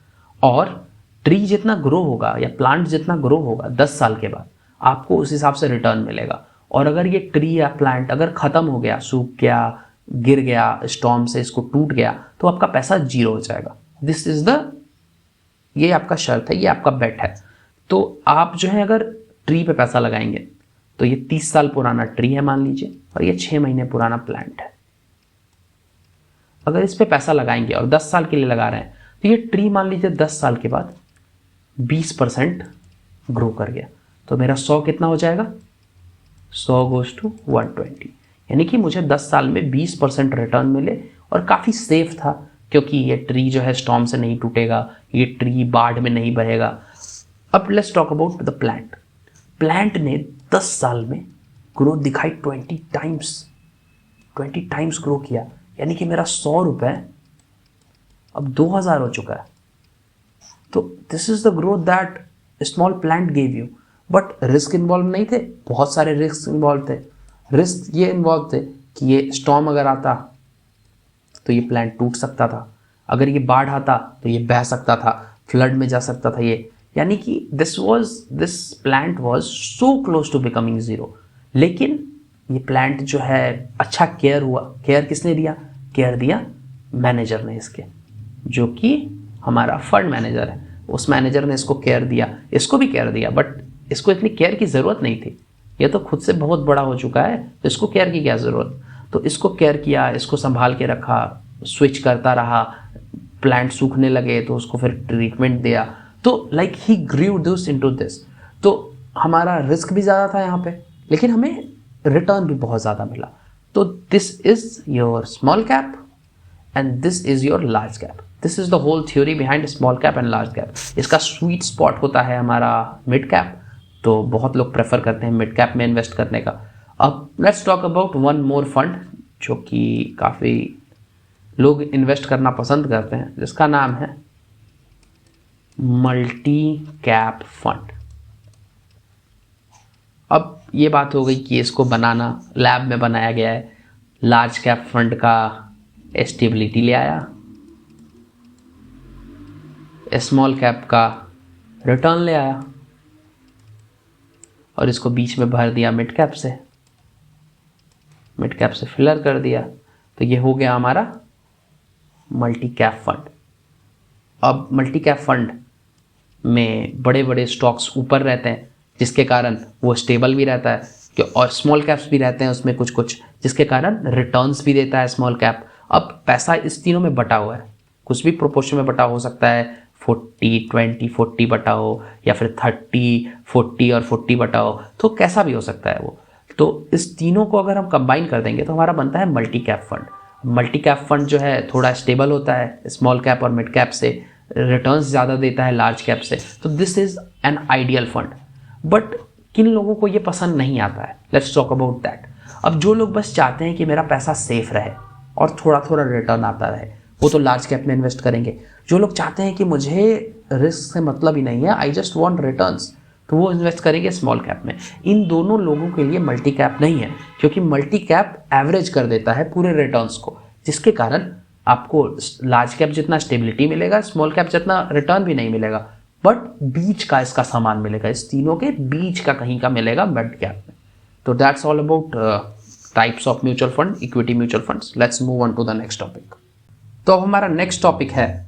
और ट्री जितना ग्रो होगा या प्लांट जितना ग्रो होगा 10 साल के बाद आपको उस हिसाब से रिटर्न मिलेगा। और अगर ये ट्री या प्लांट अगर खत्म हो गया, सूख गया, गिर गया, स्टॉर्म से इसको टूट गया, तो आपका पैसा जीरो हो जाएगा। दिस इज द, ये आपका शर्त है, ये आपका बेट है। तो आप जो है अगर ट्री पे पैसा लगाएंगे तो ये 30 साल पुराना ट्री है मान लीजिए, और ये 6 महीने पुराना प्लांट है। अगर इस पे पैसा लगाएंगे और 10 साल के लिए लगा रहे हैं, तो ये ट्री मान लीजिए 10 साल के बाद 20% ग्रो कर गया, तो मेरा 100 कितना हो जाएगा, 100 गोज टू 120, यानी कि मुझे 10 साल में 20% रिटर्न मिले, और काफ़ी सेफ था क्योंकि ये ट्री जो है स्टॉर्म से नहीं टूटेगा, ये ट्री बाढ़ में नहीं बहेगा। अब let's talk about the plant. Plant ने 10 साल में ग्रोथ दिखाई 20 टाइम्स ग्रो किया, यानी कि मेरा 100 रुपए अब 2000 हो चुका है। तो this is the growth that small plant gave you, but risk involve नहीं थे, बहुत सारे रिस्क इन्वॉल्व थे। रिस्क ये इन्वॉल्व थे कि ये स्टॉर्म अगर आता तो ये प्लांट टूट सकता था, अगर ये बाढ़ आता तो ये बह सकता था, फ्लड में जा सकता था ये, यानी कि this plant was so close to becoming zero. लेकिन ये प्लांट जो है अच्छा केयर हुआ, केयर किसने दिया, केयर दिया मैनेजर ने इसके, जो कि हमारा फंड मैनेजर है, उस मैनेजर ने इसको केयर दिया, इसको भी केयर दिया, बट इसको इतनी केयर की ज़रूरत नहीं थी, ये तो खुद से बहुत बड़ा हो चुका है, तो इसको केयर की क्या ज़रूरत। तो इसको केयर किया, इसको संभाल के रखा, स्विच करता रहा, प्लांट सूखने लगे तो उसको फिर ट्रीटमेंट दिया, तो like he grew this into this. तो हमारा रिस्क भी ज़्यादा था यहाँ पे, लेकिन हमें रिटर्न भी बहुत ज़्यादा मिला। तो this is your small cap and this is your large cap. This is the whole theory behind small cap and large cap. इसका स्वीट स्पॉट होता है हमारा मिड कैप, तो बहुत लोग प्रेफर करते हैं मिड कैप में इन्वेस्ट करने का। अब let's talk about one more fund जो कि काफ़ी लोग इन्वेस्ट करना पसंद करते हैं, जिसका नाम है मल्टी कैप फंड। अब ये बात हो गई कि इसको बनाना लैब में बनाया गया है, लार्ज कैप फंड का स्टेबिलिटी ले आया, स्मॉल कैप का रिटर्न ले आया, और इसको बीच में भर दिया मिड कैप से, मिड कैप से फिलर कर दिया, तो ये हो गया हमारा मल्टी कैप फंड। अब मल्टी कैप फंड में बड़े बड़े स्टॉक्स ऊपर रहते हैं, जिसके कारण वो स्टेबल भी रहता है, और स्मॉल कैप्स भी रहते हैं उसमें कुछ कुछ, जिसके कारण रिटर्न्स भी देता है स्मॉल कैप। अब पैसा इस तीनों में बटा हुआ है, कुछ भी प्रोपोर्शन में बटा हो सकता है, 40-20-40 बटा हो, या फिर 30-40 और 40 बटा हो, तो कैसा भी हो सकता है वो। तो इस तीनों को अगर हम कंबाइन कर देंगे तो हमारा बनता है multi cap fund. Multi cap fund जो है थोड़ा स्टेबल होता है स्मॉल कैप और मिड कैप से, रिटर्न्स ज़्यादा देता है लार्ज कैप से, तो this is an ideal fund. But किन लोगों को ये पसंद नहीं आता है, लेट्स टॉक अबाउट दैट। अब जो लोग बस चाहते हैं कि मेरा पैसा सेफ रहे और थोड़ा थोड़ा रिटर्न आता रहे, वो तो लार्ज कैप में इन्वेस्ट करेंगे। जो लोग चाहते हैं कि मुझे रिस्क से मतलब ही नहीं है, आई जस्ट वांट रिटर्न्स, तो वो इन्वेस्ट करेंगे स्मॉल कैप में। इन दोनों लोगों के लिए मल्टी कैप नहीं है, क्योंकि मल्टी कैप एवरेज कर देता है पूरे रिटर्न्स को, जिसके कारण आपको लार्ज कैप जितना स्टेबिलिटी मिलेगा, स्मॉल कैप जितना रिटर्न भी नहीं मिलेगा, बट बीच का इसका सामान मिलेगा, इस तीनों के बीच का कहीं का मिलेगा मिड कैप में। तो that's all about types of mutual fund, equity mutual funds. Let's move on to the next topic. तो अब हमारा नेक्स्ट टॉपिक है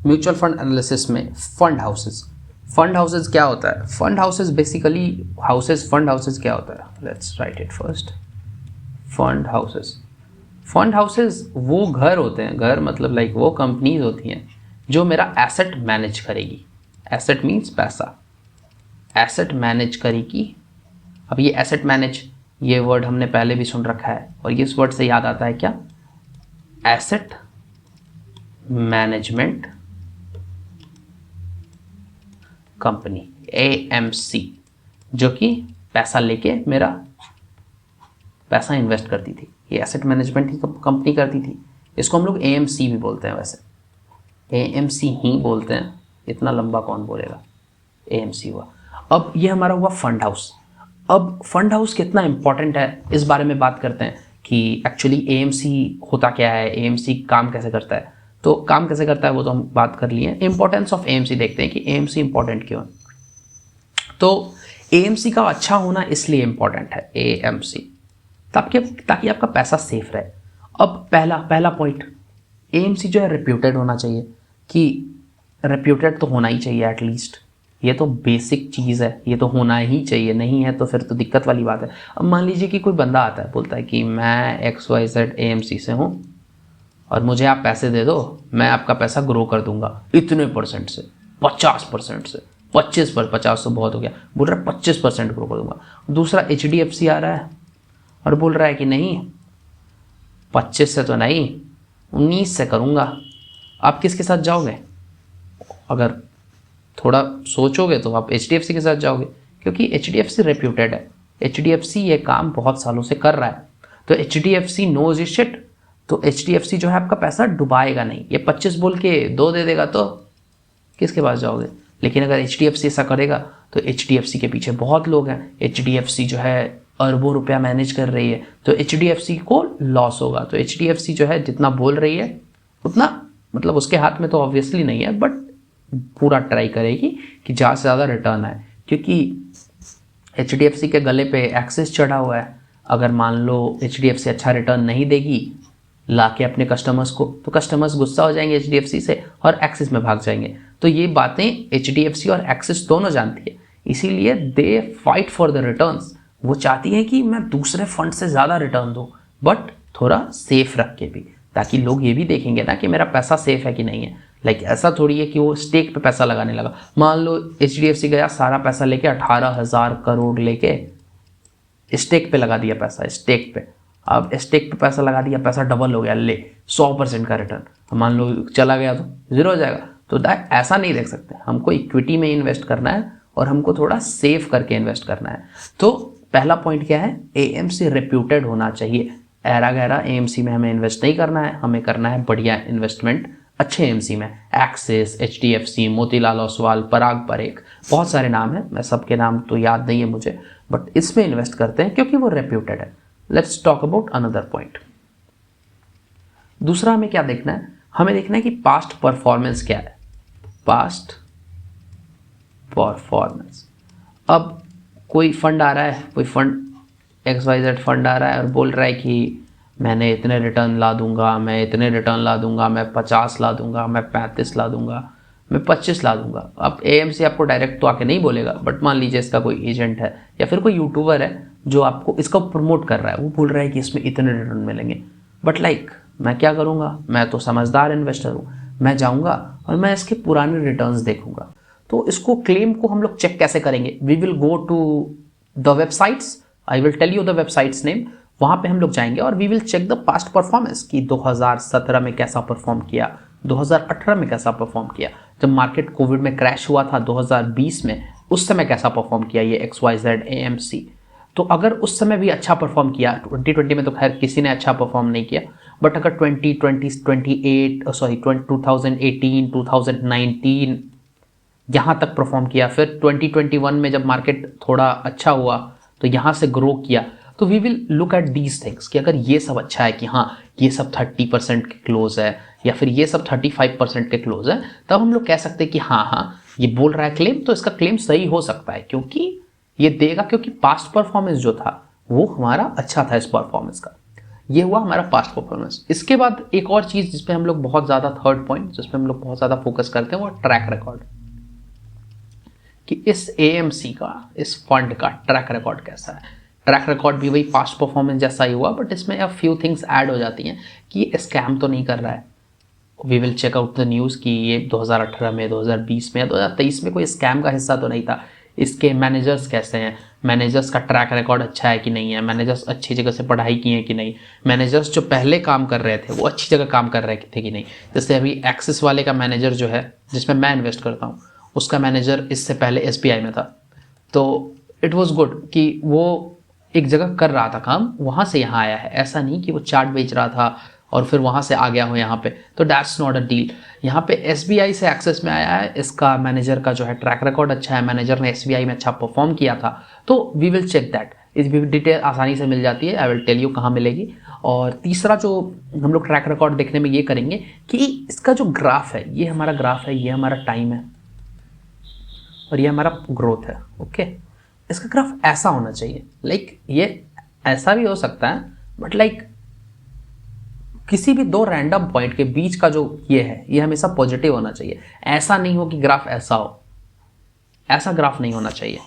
म्यूचुअल फंड एनालिसिस में फंड हाउसेस। फंड हाउसेस क्या होता है? Fund houses basically fund houses क्या होता है? Let's write it first. Fund houses वो घर होते हैं, घर मतलब लाइक वो कंपनीज होती हैं जो मेरा एसेट मैनेज करेगी। एसेट मीन्स पैसा, एसेट मैनेज करेगी अब ये एसेट मैनेज, ये वर्ड हमने पहले भी सुन रखा है और ये इस वर्ड से याद आता है क्या, एसेट मैनेजमेंट कंपनी, AMC, जो कि पैसा लेके मेरा पैसा इन्वेस्ट करती थी। ये एसेट मैनेजमेंट की कंपनी करती थी। इसको हम लोग AMC भी बोलते हैं, वैसे AMC ही बोलते हैं, इतना लंबा कौन बोलेगा, AMC हुआ। अब ये हमारा हुआ फंड हाउस। अब फंड हाउस कितना इंपॉर्टेंट है इस बारे में बात करते हैं कि एक्चुअली AMC होता क्या है, AMC काम कैसे करता है। तो काम कैसे करता है वो तो हम बात कर लिए। इंपॉर्टेंस ऑफ AMC देखते हैं कि AMC इंपॉर्टेंट क्यों है। तो AMC का अच्छा होना इसलिए इंपॉर्टेंट है, AMC, ताकि आपका पैसा सेफ रहे। अब पहला पॉइंट, AMC जो है रेप्यूटेड होना चाहिए, कि रेप्यूटेड तो होना ही चाहिए एटलीस्ट। ये तो बेसिक चीज़ है, ये तो होना ही चाहिए, नहीं है तो फिर तो दिक्कत वाली बात है। अब मान लीजिए कि कोई बंदा आता है, बोलता है कि मैं XYZ AMC से हूँ और मुझे आप पैसे दे दो, मैं आपका पैसा ग्रो कर दूंगा इतने % से, 50% से, 50 तो बहुत हो गया, बोल रहा है 25% ग्रो कर दूंगा। दूसरा HDFC आ रहा है और बोल रहा है कि नहीं 25 से तो नहीं, 19 से करूंगा। आप किसके साथ जाओगे? अगर थोड़ा सोचोगे तो आप HDFC के साथ जाओगे, क्योंकि HDFC रेप्यूटेड है, HDFC ये काम बहुत सालों से कर रहा है, तो HDFC नोज इट शिट। तो HDFC जो है आपका पैसा डुबाएगा नहीं। ये 25 बोल के 2 दे देगा तो किसके पास जाओगे? लेकिन अगर HDFC ऐसा करेगा तो HDFC के पीछे बहुत लोग हैं, HDFC जो है अरबों रुपया मैनेज कर रही है, तो HDFC को लॉस होगा। तो HDFC जो है जितना बोल रही है उतना, मतलब उसके हाथ में तो ऑब्वियसली नहीं है, बट पूरा ट्राई करेगी कि ज़्यादा से ज़्यादा रिटर्न आए, क्योंकि HDFC के गले पे एक्सिस चढ़ा हुआ है। अगर मान लो HDFC अच्छा रिटर्न नहीं देगी लाके अपने कस्टमर्स को, तो कस्टमर्स गुस्सा हो जाएंगे HDFC से और एक्सिस में भाग जाएंगे। तो ये बातें HDFC और एक्सिस दोनों जानती है, इसीलिए they fight for the returns. वो चाहती है कि मैं दूसरे फंड से ज़्यादा रिटर्न दूँ, बट थोड़ा सेफ रख के भी, ताकि लोग ये भी देखेंगे ना कि मेरा पैसा सेफ है कि नहीं है। लाइक ऐसा थोड़ी है कि वो स्टेक पे पैसा लगाने लगा। मान लो HDFC गया सारा पैसा लेके 18,000 करोड़ लेके स्टेक पे लगा दिया पैसा, स्टेक पे। अब स्टेक पे पैसा लगा दिया, पैसा डबल हो गया, ले 100% का रिटर्न। मान लो चला गया तो 0 हो जाएगा। तो ऐसा नहीं देख सकते, हमको इक्विटी में इन्वेस्ट करना है और हमको थोड़ा सेफ करके इन्वेस्ट करना है। तो पहला पॉइंट क्या है, AMC रेप्यूटेड होना चाहिए। ऐरा गैरा AMC में हमें इन्वेस्ट नहीं करना है, हमें करना है बढ़िया इन्वेस्टमेंट अच्छे AMC में। एक्सिस, HDFC, मोतीलाल ओसवाल, पराग परेख, बहुत सारे नाम हैं, मैं सबके नाम तो याद नहीं है मुझे, बट इसमें इन्वेस्ट करते हैं क्योंकि वो रेप्यूटेड है। Let's talk about another point. दूसरा हमें क्या देखना है, हमें देखना है कि पास्ट परफॉर्मेंस क्या है, पास्ट परफॉर्मेंस। अब कोई फंड आ रहा है, कोई फंड XYZ फंड आ रहा है और बोल रहा है कि मैंने इतने रिटर्न ला दूंगा, मैं इतने रिटर्न ला दूंगा, मैं 50 ला दूंगा, मैं 35 ला दूंगा, मैं 25 ला दूंगा। अब AMC आपको डायरेक्ट तो आके नहीं बोलेगा, बट मान लीजिए इसका कोई एजेंट है या फिर कोई यूट्यूबर है जो आपको इसको प्रमोट कर रहा है, वो बोल रहा है कि इसमें इतने रिटर्न मिलेंगे। बट मैं क्या करूँगा, मैं तो समझदार इन्वेस्टर हूँ, मैं जाऊँगा और मैं इसके पुराने रिटर्न्स देखूंगा। तो इसको क्लेम को हम लोग चेक कैसे करेंगे, we will go to the websites, I will tell you the websites name. वहाँ पे हम लोग जाएंगे और we will check the past performance कि 2017 में कैसा परफॉर्म किया, 2018 में कैसा परफॉर्म किया, जब मार्केट कोविड में क्रैश हुआ था 2020 में, उस समय कैसा परफॉर्म किया ये XYZ AMC। तो अगर उस समय भी अच्छा परफॉर्म किया, 2020 में तो खैर किसी ने अच्छा परफॉर्म नहीं किया, बट अगर 2018, 2019 यहाँ तक परफॉर्म किया, फिर 2021 में जब मार्केट थोड़ा अच्छा हुआ तो यहाँ से ग्रो किया, तो we will look at these things कि अगर ये सब अच्छा है कि हाँ ये सब 30% के क्लोज है या फिर ये सब 35% के क्लोज है, तब हम लोग कह सकते हैं कि हाँ ये बोल रहा है क्लेम, तो इसका क्लेम सही हो सकता है, क्योंकि ये देगा, क्योंकि पास्ट परफॉर्मेंस जो था वो हमारा अच्छा था इस परफॉर्मेंस का। ये हुआ हमारा पास्ट परफॉर्मेंस। इसके बाद एक और चीज़ जिसपे हम लोग बहुत ज़्यादा, थर्ड पॉइंट जिसपे हम लोग बहुत ज़्यादा फोकस करते हैं, वो ट्रैक रिकॉर्ड, कि इस AMC का, इस फंड का ट्रैक रिकॉर्ड कैसा है। ट्रैक रिकॉर्ड भी वही पास्ट परफॉर्मेंस जैसा ही हुआ, बट इसमें अब फ्यू थिंग्स ऐड हो जाती हैं कि ये स्कैम तो नहीं कर रहा है। We will check out the news कि ये 2018 में, 2020 में या 2023 में कोई स्कैम का हिस्सा तो नहीं था। इसके मैनेजर्स कैसे हैं, मैनेजर्स का ट्रैक रिकॉर्ड अच्छा है कि नहीं है, मैनेजर्स अच्छी जगह से पढ़ाई की है कि नहीं, मैनेजर्स जो पहले काम कर रहे थे वो अच्छी जगह काम कर रहे थे कि नहीं। जैसे अभी एक्सिस वाले का मैनेजर जो है जिसमें मैं इन्वेस्ट करता हूँ, उसका मैनेजर इससे पहले SBI में था, तो इट वॉज गुड कि वो एक जगह कर रहा था काम, वहाँ से यहाँ आया है। ऐसा नहीं कि वो चार्ट बेच रहा था और फिर वहाँ से आ गया हो यहाँ पे, तो दैट्स नॉट अ डील। यहाँ पे SBI से एक्सेस में आया है, इसका मैनेजर का जो है ट्रैक रिकॉर्ड अच्छा है, मैनेजर ने SBI में अच्छा परफॉर्म किया था, तो वी विल चेक दैट। इस डिटेल आसानी से मिल जाती है, आई विल टेल यू कहाँ मिलेगी। और तीसरा जो हम लोग ट्रैक रिकॉर्ड देखने में ये करेंगे कि इसका जो ग्राफ है, ये हमारा ग्राफ है, ये हमारा टाइम है और ये हमारा ग्रोथ है। ओके, इसका ग्राफ ऐसा होना चाहिए, लाइक ये ऐसा भी हो सकता है, बट लाइक किसी भी दो रैंडम पॉइंट के बीच का जो ये है, ये हमेशा पॉजिटिव होना चाहिए। ऐसा नहीं हो कि ग्राफ ऐसा हो, ऐसा ग्राफ नहीं होना चाहिए।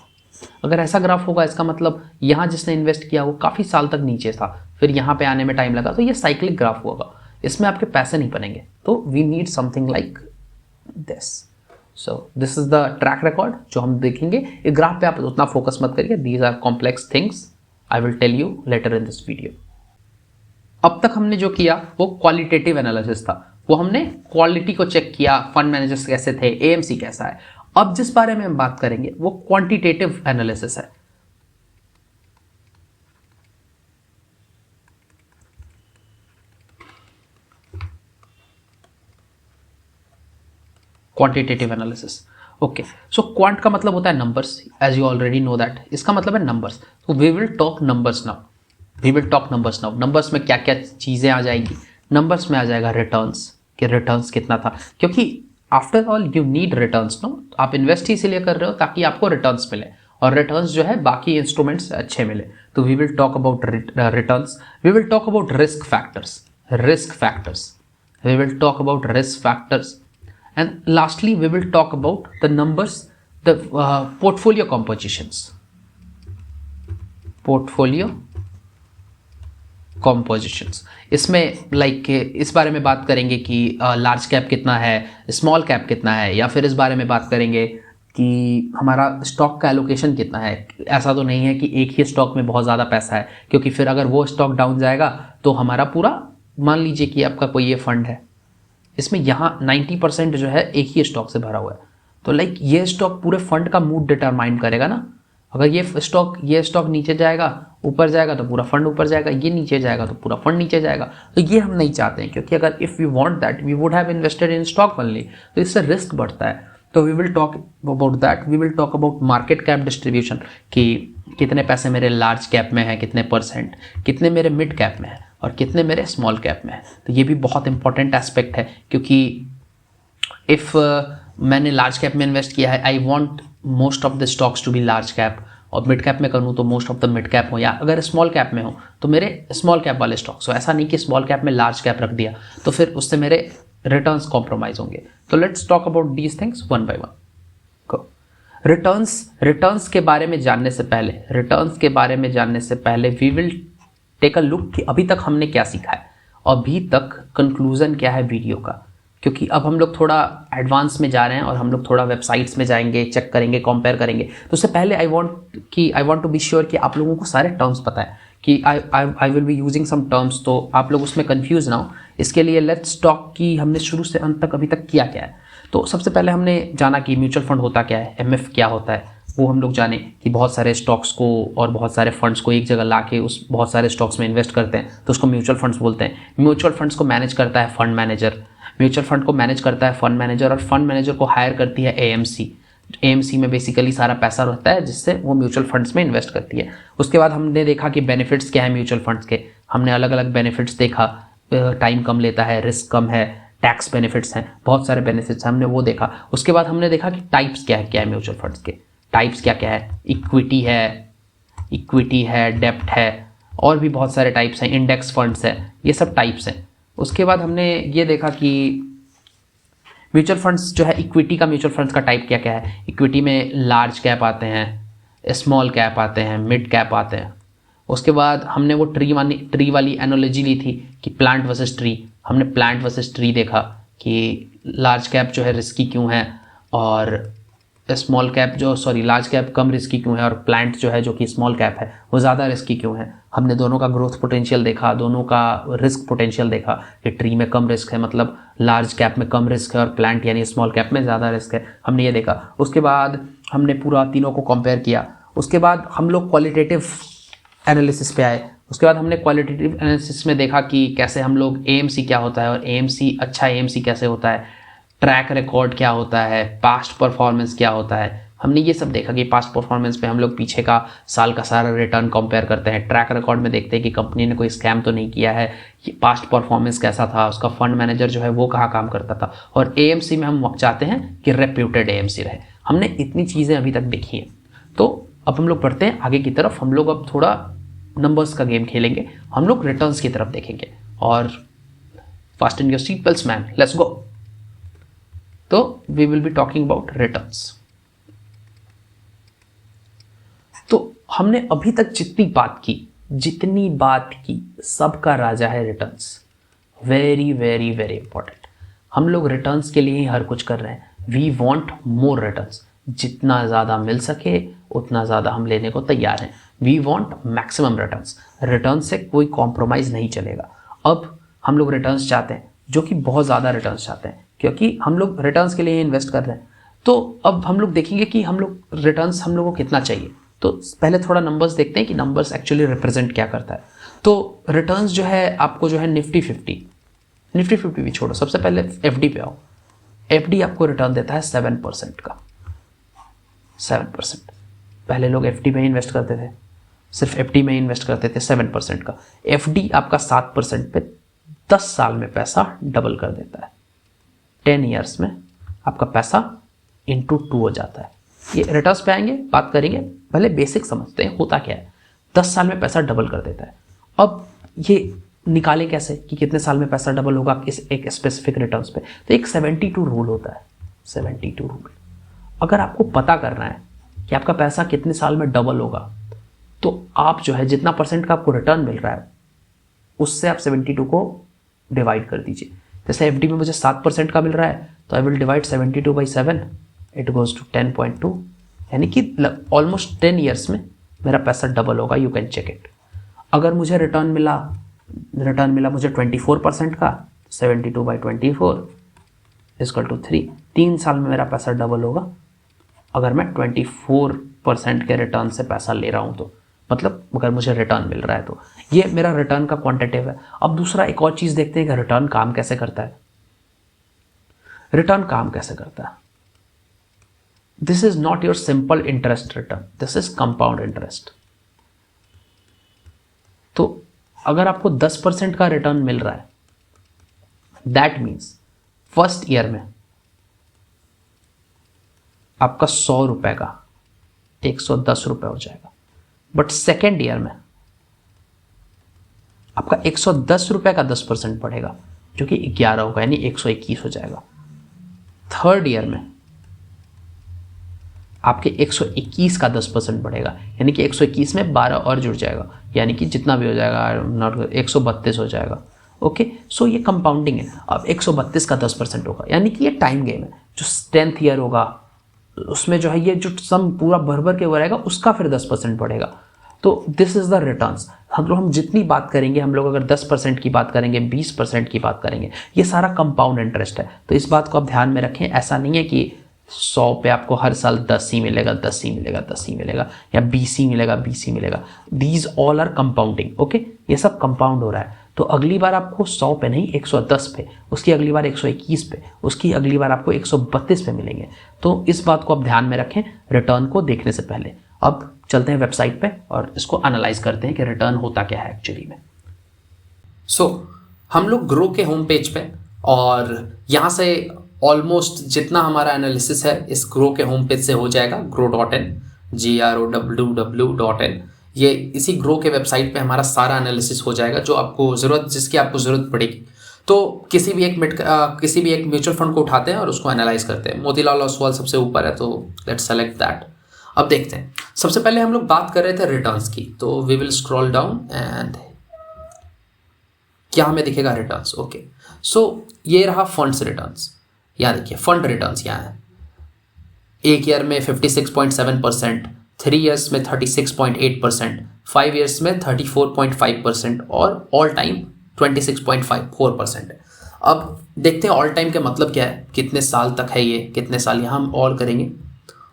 अगर ऐसा ग्राफ होगा, इसका मतलब यहां जिसने इन्वेस्ट किया वो काफी साल तक नीचे था, फिर यहां पे आने में टाइम लगा, तो ये साइक्लिक ग्राफ होगा, इसमें आपके पैसे नहीं बनेंगे। तो we need something like this. So this is the track record जो हम देखेंगे। इस ग्राफ पे आप उतना फोकस मत करिए, these are complex things, I will tell you later in this video. अब तक हमने जो किया वो क्वालिटेटिव एनालिसिस था, वो हमने क्वालिटी को चेक किया, फंड मैनेजर्स कैसे थे, AMC कैसा है। अब जिस बारे में हम बात करेंगे वो क्वांटिटेटिव एनालिसिस है। Quantitative analysis, okay. So quant का मतलब होता है numbers, as you already know that, इसका मतलब है नंबर्स। तो we will talk numbers now, we will talk numbers now. Numbers में क्या क्या चीजें आ जाएंगी? नंबर्स में आ जाएगा रिटर्न्स, कि रिटर्न्स कितना था, क्योंकि after all you need returns, no. आप इन्वेस्ट ही इसीलिए कर रहे हो ताकि आपको रिटर्न्स मिले, और रिटर्न्स जो है बाकी इंस्ट्रूमेंट्स अच्छे मिले। तो we will talk about returns, we will talk about risk factors, we will talk about risk factors, and lastly we will talk about the numbers, the portfolio compositions। इसमें like इस बारे में बात करेंगे कि लार्ज कैप कितना है, small cap कितना है, या फिर इस बारे में बात करेंगे कि हमारा स्टॉक का एलोकेशन कितना है। ऐसा तो नहीं है कि एक ही स्टॉक में बहुत ज़्यादा पैसा है, क्योंकि फिर अगर वो स्टॉक डाउन जाएगा तो हमारा पूरा, मान लीजिए कि आपका कोई ये फंड है, इसमें यहाँ 90% जो है एक ही स्टॉक से भरा हुआ है, तो लाइक ये स्टॉक पूरे फंड का मूड डिटरमाइन करेगा ना। अगर ये स्टॉक नीचे जाएगा, ऊपर जाएगा तो पूरा फंड ऊपर जाएगा, ये नीचे जाएगा तो पूरा फंड नीचे जाएगा। तो ये हम नहीं चाहते हैं, क्योंकि अगर if we want that we would have invested in stock only, तो इससे रिस्क बढ़ता है। तो we will talk about that, we will talk about market cap distribution, कि कितने पैसे मेरे लार्ज कैप में है, कितने परसेंट, कितने मेरे मिड कैप में है और कितने मेरे स्मॉल कैप में है। तो ये भी बहुत इंपॉर्टेंट एस्पेक्ट है, क्योंकि इफ़ मैंने लार्ज कैप में इन्वेस्ट किया है, I want most of the stocks to be large cap, और मिड कैप में करूँ तो most of the mid cap हो, या अगर स्मॉल कैप में हो तो मेरे स्मॉल कैप वाले स्टॉक्स हो। ऐसा नहीं कि स्मॉल कैप में लार्ज कैप रख दिया तो फिर उससे मेरे रिटर्न्स कॉम्प्रोमाइज होंगे। तो let's talk about these things one by one. Returns के बारे में जानने से पहले we will take a look कि अभी तक हमने क्या सीखा है, अभी तक कंक्लूजन क्या है वीडियो का, क्योंकि अब हम लोग थोड़ा एडवांस में जा रहे हैं और हम लोग थोड़ा वेबसाइट्स में जाएंगे, चेक करेंगे, कंपेयर करेंगे। तो उससे पहले I want to be sure कि आप लोगों को सारे टर्म्स पता है, कि I will be using some terms, तो आप लोग उसमें कंफ्यूज ना हो। इसके लिए लेट्स टॉक कि हमने शुरू से अंत तक अभी तक किया क्या है। तो सबसे पहले हमने जाना कि म्यूचुअल फंड होता क्या है, MF क्या होता है, वो हम लोग जाने कि बहुत सारे स्टॉक्स को और बहुत सारे फंड्स को एक जगह ला के उस बहुत सारे स्टॉक्स में इन्वेस्ट करते हैं, तो उसको म्यूचुअल फंड्स बोलते हैं। म्यूचुअल फंड्स को मैनेज करता है फंड मैनेजर, और फंड मैनेजर को हायर करती है AMC में बेसिकली सारा पैसा रहता है जिससे वो म्यूचुअल फंड्स में इन्वेस्ट करती है। उसके बाद हमने देखा कि बेनिफिट्स क्या है म्यूचुअल फंड्स के, हमने अलग अलग बेनिफिट्स देखा, टाइम कम लेता है, रिस्क कम है, टैक्स बेनिफिट्स हैं, बहुत सारे बेनिफिट्स हैं, हमने वो देखा। उसके बाद हमने देखा कि टाइप्स क्या है म्यूचुअल फंड्स के, टाइप्स क्या क्या है, इक्विटी है, डेब्ट है, और भी बहुत सारे टाइप्स हैं, इंडेक्स फंड्स है, ये सब टाइप्स हैं। उसके बाद हमने ये देखा कि म्यूचुअल फंड्स जो है, इक्विटी का म्यूचुअल फंड्स का टाइप क्या क्या है। इक्विटी में लार्ज कैप आते हैं, स्मॉल कैप आते हैं, मिड कैप आते हैं। उसके बाद हमने वो ट्री वाली एनोलॉजी ली थी कि प्लांट वर्सेस ट्री, हमने प्लांट वर्सेस ट्री देखा कि लार्ज कैप जो है रिस्की क्यों है और स्मॉल कैप जो लार्ज कैप कम रिस्की क्यों है और प्लांट जो है जो कि स्मॉल कैप है वो ज़्यादा रिस्की क्यों है। हमने दोनों का ग्रोथ पोटेंशियल देखा, दोनों का रिस्क पोटेंशियल देखा कि ट्री में कम रिस्क है, मतलब लार्ज कैप में कम रिस्क है और प्लांट यानी स्मॉल कैप में ज़्यादा रिस्क है, हमने ये देखा। उसके बाद हमने पूरा तीनों को कंपेयर किया। उसके बाद हम लोग क्वालिटेटिव एनालिसिस पे आए। उसके बाद हमने क्वालिटेटिव एनालिसिस में देखा कि कैसे हम लोग एएमसी क्या होता है और एएमसी अच्छा एएमसी कैसे होता है, ट्रैक रिकॉर्ड क्या होता है, पास्ट परफॉर्मेंस क्या होता है। हमने ये सब देखा कि पास्ट परफॉर्मेंस पे हम लोग पीछे का साल का सारा रिटर्न कंपेयर करते हैं, ट्रैक रिकॉर्ड में देखते हैं कि कंपनी ने कोई स्कैम तो नहीं किया है, पास्ट परफॉर्मेंस कैसा था, उसका फंड मैनेजर जो है वो कहाँ काम करता था, और एएमसी में हम चाहते हैं कि रेप्यूटेड एएमसी रहे। हमने इतनी चीज़ें अभी तक देखी हैं। तो अब हम लोग बढ़ते हैं आगे की तरफ। हम लोग अब थोड़ा नंबर्स का गेम खेलेंगे, हम लोग रिटर्न्स की तरफ देखेंगे। और fasten your seat belts man, let's go. तो we will be talking about returns. तो हमने अभी तक जितनी बात की सबका राजा है returns. Very very very important. हम लोग रिटर्न्स के लिए ही हर कुछ कर रहे हैं। वी वॉन्ट मोर रिटर्न्स, जितना ज़्यादा मिल सके उतना ज़्यादा हम लेने को तैयार हैं। We want maximum returns, return से कोई कॉम्प्रोमाइज़ नहीं चलेगा। अब हम लोग रिटर्न्स चाहते हैं, जो कि बहुत ज़्यादा रिटर्न्स चाहते हैं, क्योंकि हम लोग रिटर्न्स के लिए इन्वेस्ट कर रहे हैं। तो अब हम लोग देखेंगे कि हम लोग रिटर्न्स हम लोगों को कितना चाहिए। तो पहले थोड़ा नंबर्स देखते हैं कि नंबर्स एक्चुअली रिप्रेजेंट क्या करता है। तो रिटर्न्स जो है आपको जो है निफ्टी 50 भी छोड़ो, सबसे पहले एफडी पे आओ। एफडी आपको रिटर्न देता है 7% का। 7%। पहले लोग एफडी में इन्वेस्ट करते थे, सिर्फ एफडी में इन्वेस्ट करते थे 7% का। एफडी आपका 7% पे 10 साल में पैसा डबल कर देता है। 10 ईयर्स में आपका पैसा इंटू 2 हो जाता है। ये रिटर्न्स पे आएंगे, बात करेंगे, पहले बेसिक समझते हैं होता क्या है। 10 साल में पैसा डबल कर देता है। अब ये निकालें कैसे कि कितने साल में पैसा डबल होगा इस एक स्पेसिफिक रिटर्न्स पे। तो एक 72 रूल होता है। 72 रूल, अगर आपको पता करना है कि आपका पैसा कितने साल में डबल होगा, तो आप जो है जितना परसेंट का आपको रिटर्न मिल रहा है उससे आप 72 को डिवाइड कर दीजिए। जैसे एफडी में मुझे 7% का मिल रहा है, तो I will divide 72 by 7, it goes to 10.2, यानी कि ऑलमोस्ट 10 ईयर्स में मेरा पैसा डबल होगा। You can check it. अगर मुझे रिटर्न मिला मुझे 24% का, 72 बाई 24 इक्वल टू 3। 3 साल में मेरा पैसा डबल होगा अगर मैं 24% के रिटर्न से पैसा ले रहा हूँ, तो मतलब अगर मुझे रिटर्न मिल रहा है तो ये मेरा रिटर्न का क्वांटिटेटिव है। अब दूसरा एक और चीज़ देखते हैं कि रिटर्न काम कैसे करता है। रिटर्न काम कैसे करता है? This is not your simple interest return, this is compound interest. तो अगर आपको 10% का रिटर्न मिल रहा है, दैट मीन्स फर्स्ट ईयर में आपका 100 रुपए का 110 रुपए हो जाएगा, बट सेकेंड ईयर में आपका 110 रुपए का 10% बढ़ेगा, जो कि 11 होगा, यानी 121 हो जाएगा। थर्ड ईयर में आपके 121 का 10% बढ़ेगा, यानी कि 121 में 12 और जुड़ जाएगा, यानी कि जितना भी हो जाएगा नॉट 132 हो जाएगा। ओके, सो ये कंपाउंडिंग है। अब 132 का 10% होगा, यानी कि ये टाइम गेम है। जो 10th ईयर होगा उसमें जो है ये जो सम पूरा भर भर के वो रहेगा, उसका फिर 10% बढ़ेगा। तो दिस इज द रिटर्न्स। हम जितनी बात करेंगे, हम लोग अगर 10% की बात करेंगे, 20% की बात करेंगे, ये सारा कंपाउंड इंटरेस्ट है। तो इस बात को आप ध्यान में रखें। ऐसा नहीं है कि 100 पे आपको हर साल 10 ही मिलेगा, 10 ही मिलेगा, 10 ही मिलेगा, या 20 ही मिलेगा, 20 ही मिलेगा। These all are compounding. Okay, ये सब कंपाउंड हो रहा है। तो अगली बार आपको 100 पे नहीं, 110 पे, उसकी अगली बार 121 पे, उसकी अगली बार आपको 132 पे मिलेंगे। तो इस बात को आप ध्यान में रखें रिटर्न को देखने से पहले। अब चलते हैं वेबसाइट पे और इसको एनालाइज करते हैं कि रिटर्न होता क्या है एक्चुअली में। सो हम लोग ग्रो के होम पेज पे, और यहाँ से ऑलमोस्ट जितना हमारा एनालिसिस है इस ग्रो के होम पेज से हो जाएगा। grow.in, GROWW.in। ये इसी ग्रो के वेबसाइट पे हमारा सारा एनालिसिस हो जाएगा, जो आपको जिसकी आपको ज़रूरत पड़ेगी। तो किसी भी एक म्यूचुअल फंड को उठाते हैं और उसको एनालाइज करते हैं। मोतीलाल ओसवाल सबसे ऊपर है, तो लेट्स सेलेक्ट दैट। अब देखते हैं। सबसे पहले हम लोग बात कर रहे थे रिटर्न्स की, तो we will scroll down and क्या हमें दिखेगा रिटर्न्स। ओके, सो ये रहा फंड्स रिटर्न्स। यहाँ देखिए फंड रिटर्न्स यहाँ है। एक ईयर में 56.7%, 3 ईयर्स में 36.8%, 5 ईयर्स में 34.5% और ऑल टाइम 26.54% है। अब देखते हैं ऑल टाइम के मतलब क्या है, कितने साल तक है ये, कितने साल, यहाँ हम ऑल करेंगे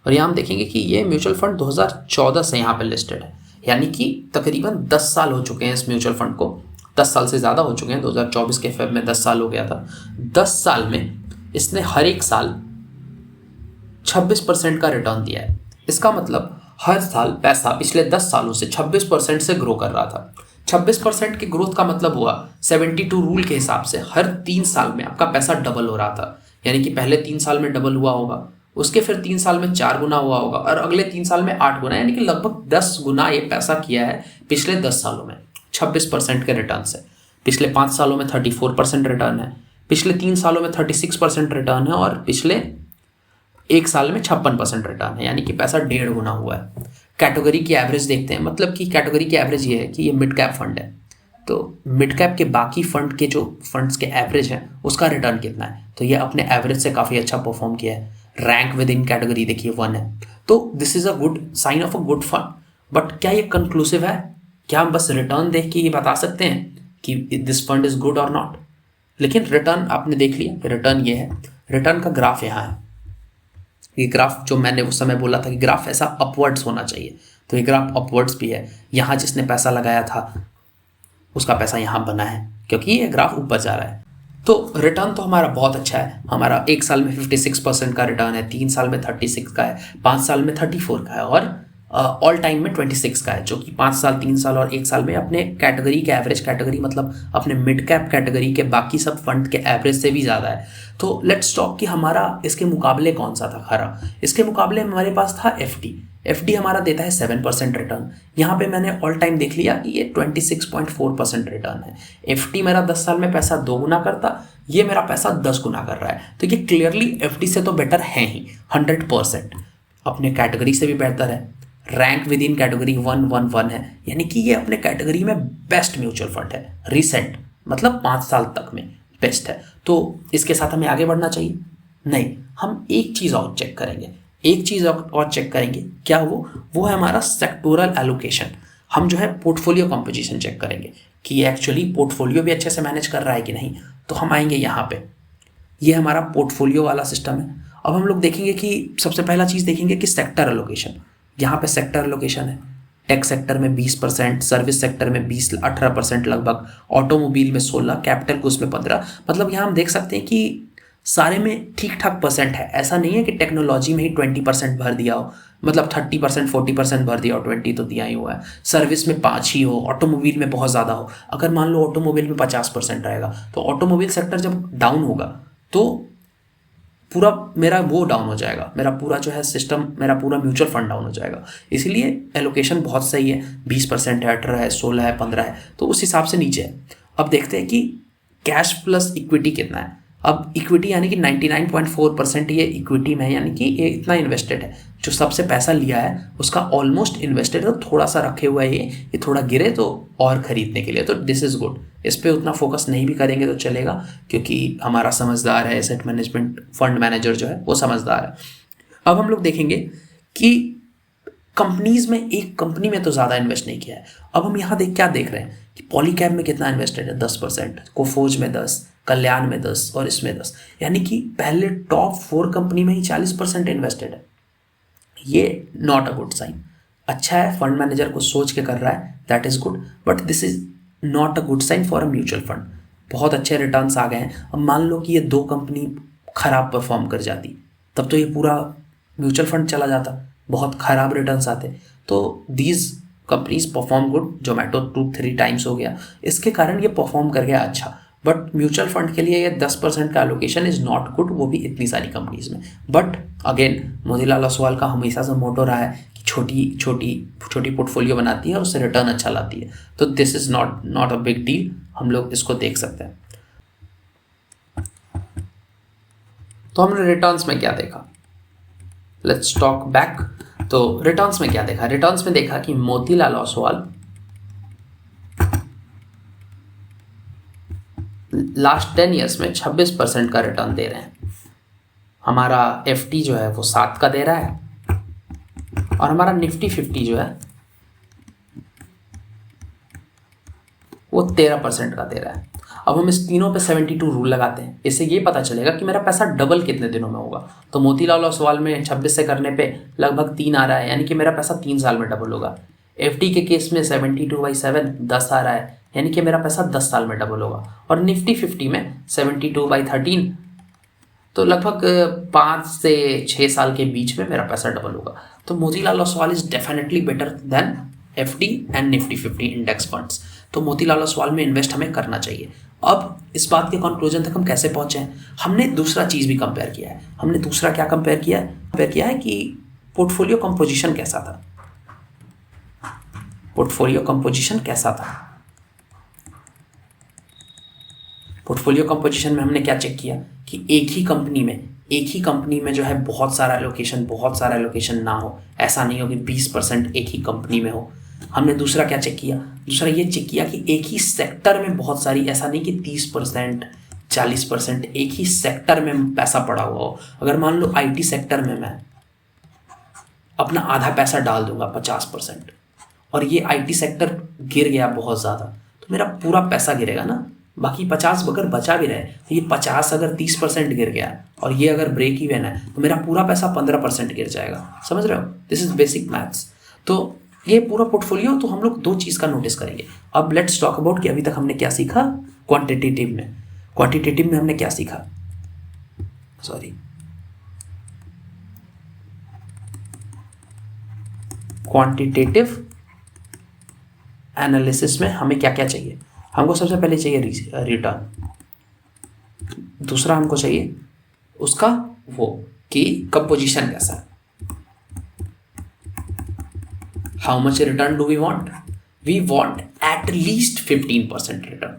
और यहाँ हम देखेंगे कि ये म्यूचुअल फंड 2014 से यहाँ पे लिस्टेड है, यानी कि तकरीबन 10 साल हो चुके हैं इस म्यूचुअल फंड को, 10 साल से ज़्यादा हो चुके हैं। 2024 के फेब में 10 साल हो गया था। 10 साल में इसने हर एक साल 26% का रिटर्न दिया है। इसका मतलब हर साल पैसा पिछले 10 सालों से 26% से ग्रो कर रहा था। 26% के ग्रोथ का मतलब हुआ 72 रूल के हिसाब से हर 3 साल में आपका पैसा डबल हो रहा था, यानी कि पहले 3 साल में डबल हुआ होगा, उसके फिर 3 साल में 4 गुना हुआ होगा और अगले 3 साल में 8 गुना, यानी कि लगभग 10 गुना ये पैसा किया है पिछले 10 सालों में 26% के रिटर्न से। पिछले 5 सालों में 34% रिटर्न है, पिछले 3 सालों में 36% रिटर्न है और पिछले 1 साल में 56% रिटर्न है, यानी कि पैसा 1.5 गुना हुआ है। कैटेगरी की एवरेज देखते हैं, मतलब कि कैटेगरी की एवरेज ये है कि ये मिड कैप फंड है, तो मिड कैप के बाकी फंड के जो फंड्स के एवरेज हैं उसका रिटर्न कितना है, तो ये अपने एवरेज से काफ़ी अच्छा परफॉर्म किया है। रैंक विद इन कैटेगरी देखिए 1 है, तो this is a good sign of a good fund. But क्या ये कंक्लूसिव है? क्या हम बस रिटर्न देख के ये बता सकते हैं कि दिस फंड इज गुड और नॉट? लेकिन रिटर्न आपने देख लिया, रिटर्न ये है, रिटर्न का ग्राफ यहाँ है। ये ग्राफ जो मैंने उस समय बोला था कि ग्राफ ऐसा अपवर्ड्स होना चाहिए, तो ये ग्राफ अपवर्ड्स भी है। यहाँ जिसने पैसा लगाया था उसका पैसा यहाँ बना है क्योंकि ये ग्राफ ऊपर जा रहा है। तो रिटर्न तो हमारा बहुत अच्छा है, हमारा 1 साल में 56% का रिटर्न है, 3 साल में 36 का है, 5 साल में 34 का है और ऑल टाइम में 26 का है, जो कि 5 साल, 3 साल और 1 साल में अपने कैटेगरी के एवरेज, कैटेगरी मतलब अपने मिड कैप कैटेगरी के बाकी सब फंड के एवरेज से भी ज़्यादा है। तो लेट्स टॉक कि हमारा इसके मुकाबले कौन सा था खरा। इसके मुकाबले हमारे पास था एफडी हमारा देता है 7% रिटर्न। यहाँ पे मैंने ऑल टाइम देख लिया कि ये 26.4% रिटर्न है। एफडी मेरा 10 साल में पैसा 2 गुना करता, ये मेरा पैसा 10 गुना कर रहा है, तो ये क्लियरली एफडी से तो बेटर है ही 100%, अपने कैटेगरी से भी बेहतर है। रैंक विद इन कैटेगरी 111 है, यानी कि ये अपने कैटेगरी में बेस्ट म्यूचुअल फंड है, रिसेंट मतलब 5 साल तक में बेस्ट है। तो इसके साथ हमें आगे बढ़ना चाहिए? नहीं, हम एक चीज़ और चेक करेंगे, एक चीज़ और चेक करेंगे। क्या वो है हमारा सेक्टोरल एलोकेशन। हम जो है पोर्टफोलियो कंपोजिशन चेक करेंगे कि ये एक्चुअली पोर्टफोलियो भी अच्छे से मैनेज कर रहा है कि नहीं। तो हम आएंगे यहाँ पे, ये हमारा पोर्टफोलियो वाला सिस्टम है। अब हम लोग देखेंगे कि सबसे पहला चीज़ देखेंगे कि सेक्टर एलोकेशन। यहाँ पे सेक्टर एलोकेशन है, टेक सेक्टर में 20%, सर्विस सेक्टर में 18% लगभग, ऑटोमोबाइल में 16%, कैपिटल गुड्स में 15%। मतलब यहाँ हम देख सकते हैं कि सारे में ठीक ठाक परसेंट है। ऐसा नहीं है कि टेक्नोलॉजी में ही 20% भर दिया हो, मतलब 30% 40% भर दिया हो, 20 तो दिया ही हुआ है। सर्विस में 5 ही हो, ऑटोमोबाइल में बहुत ज़्यादा हो। अगर मान लो ऑटोमोबाइल में 50% रहेगा तो ऑटोमोबाइल सेक्टर जब डाउन होगा तो पूरा मेरा वो डाउन हो जाएगा, मेरा पूरा जो है सिस्टम, मेरा पूरा म्यूचुअल फंड डाउन हो जाएगा। इसलिए एलोकेशन बहुत सही है, 20% है, 18 है, 16 है, 15 है, तो उस हिसाब से नीचे है। अब देखते हैं कि कैश प्लस इक्विटी कितना है। अब इक्विटी यानी कि 99.4% ये इक्विटी में है, यानी कि ये इतना इन्वेस्टेड है। जो सबसे पैसा लिया है उसका ऑलमोस्ट इन्वेस्टेड है, तो थोड़ा सा रखे हुआ है, ये थोड़ा गिरे तो और खरीदने के लिए, तो दिस इज गुड। इस पर उतना फोकस नहीं भी करेंगे तो चलेगा, क्योंकि हमारा समझदार है एसेट मैनेजमेंट फंड मैनेजर जो है वो समझदार है। अब हम लोग देखेंगे कि कंपनीज में, एक कंपनी में तो ज़्यादा इन्वेस्ट नहीं किया है। अब हम यहाँ क्या देख रहे हैं कि पॉलीकैब में कितना इन्वेस्टेड है, 10%, कोफोज में 10%, कल्याण में 10% और इसमें 10%, यानी कि पहले टॉप 4 कंपनी में ही 40% इन्वेस्टेड है। ये नॉट अ गुड साइन। अच्छा है, फंड मैनेजर को सोच के कर रहा है, that is good, but this is not a good sign for a mutual fund. बहुत अच्छे रिटर्न्स आ गए हैं। अब मान लो कि ये 2 कंपनी खराब परफॉर्म कर जाती, तब तो ये पूरा म्यूचुअल फंड चला जाता, बहुत खराब रिटर्न्स आते। तो these companies perform good, Zomato 2-3 times हो गया, इसके कारण ये परफॉर्म कर गया अच्छा। बट म्यूचुअल फंड के लिए ये 10% का एलोकेशन इज नॉट गुड, वो भी इतनी सारी कंपनीज में। बट अगेन मोतीलाल ओसवाल का हमेशा से मोटो रहा है कि छोटी छोटी पोर्टफोलियो बनाती है और उससे रिटर्न अच्छा लाती है, तो this is not a big deal, हम लोग इसको देख सकते हैं। तो हमने रिटर्न्स में क्या देखा, लेट्स टॉक बैक। तो रिटर्न्स में क्या देखा, रिटर्न्स में देखा कि मोतीलाल ओसवाल लास्ट 10 ईयर्स में 26% का रिटर्न दे रहे हैं। हमारा FD जो है वो 7 का दे रहा है और हमारा निफ्टी 50 जो है वो 13% का दे रहा है। अब हम इस तीनों पे 72 रूल लगाते हैं। इससे ये पता चलेगा कि मेरा पैसा डबल कितने दिनों में होगा। तो मोतीलाल ओसवाल में 26 से करने पे लगभग 3 आ रहा है, यानी कि मेरा पैसा 3 साल में डबल होगा। FD के केस में 72/7 10 आ रहा है, यानी कि मेरा पैसा 10 साल में डबल होगा। और निफ्टी 50 में 72/13 तो लगभग 5 से 6 साल के बीच में मेरा पैसा डबल होगा। तो Motilal Oswal is definitely better than FD and Nifty 50 index funds. तो मोतीलाल ओसवाल में इन्वेस्ट हमें करना चाहिए। अब इस बात के कंक्लूजन तक हम कैसे पहुंचे हैं? हमने दूसरा चीज भी कंपेयर किया है। हमने दूसरा क्या कंपेयर किया है कि पोर्टफोलियो कंपोजिशन कैसा था। पोर्टफोलियो कंपोजिशन कैसा था? पोर्टफोलियो कंपोजिशन में हमने क्या चेक किया कि एक ही कंपनी में जो है बहुत सारा एलोकेशन ना हो। ऐसा नहीं हो कि 20% एक ही कंपनी में हो। हमने दूसरा क्या चेक किया? दूसरा ये चेक किया कि एक ही सेक्टर में बहुत सारी, ऐसा नहीं कि 30% 40% एक ही सेक्टर में पैसा पड़ा हुआ हो। अगर मान लो IT सेक्टर में मैं अपना आधा पैसा डाल दूंगा 50% और ये IT सेक्टर गिर गया बहुत ज़्यादा, तो मेरा पूरा पैसा गिरेगा ना। बाकी 50 अगर बचा भी रहे तो ये 50 अगर 30% गिर गया और ये अगर ब्रेक इवन है तो मेरा पूरा पैसा 15% गिर जाएगा। समझ रहे हो? This is basic maths. तो ये पूरा पोर्टफोलियो, तो हम लोग 2 चीज़ का नोटिस करेंगे। अब लेट्स टॉक अबाउट कि अभी तक हमने क्या सीखा क्वांटिटेटिव में हमने क्या सीखा? क्वांटिटेटिव एनालिसिस में हमें क्या क्या चाहिए? हमको सबसे पहले चाहिए रिटर्न। दूसरा हमको चाहिए उसका वो कि कंपोजिशन कैसा है। How much return do we want? We want at least 15% return,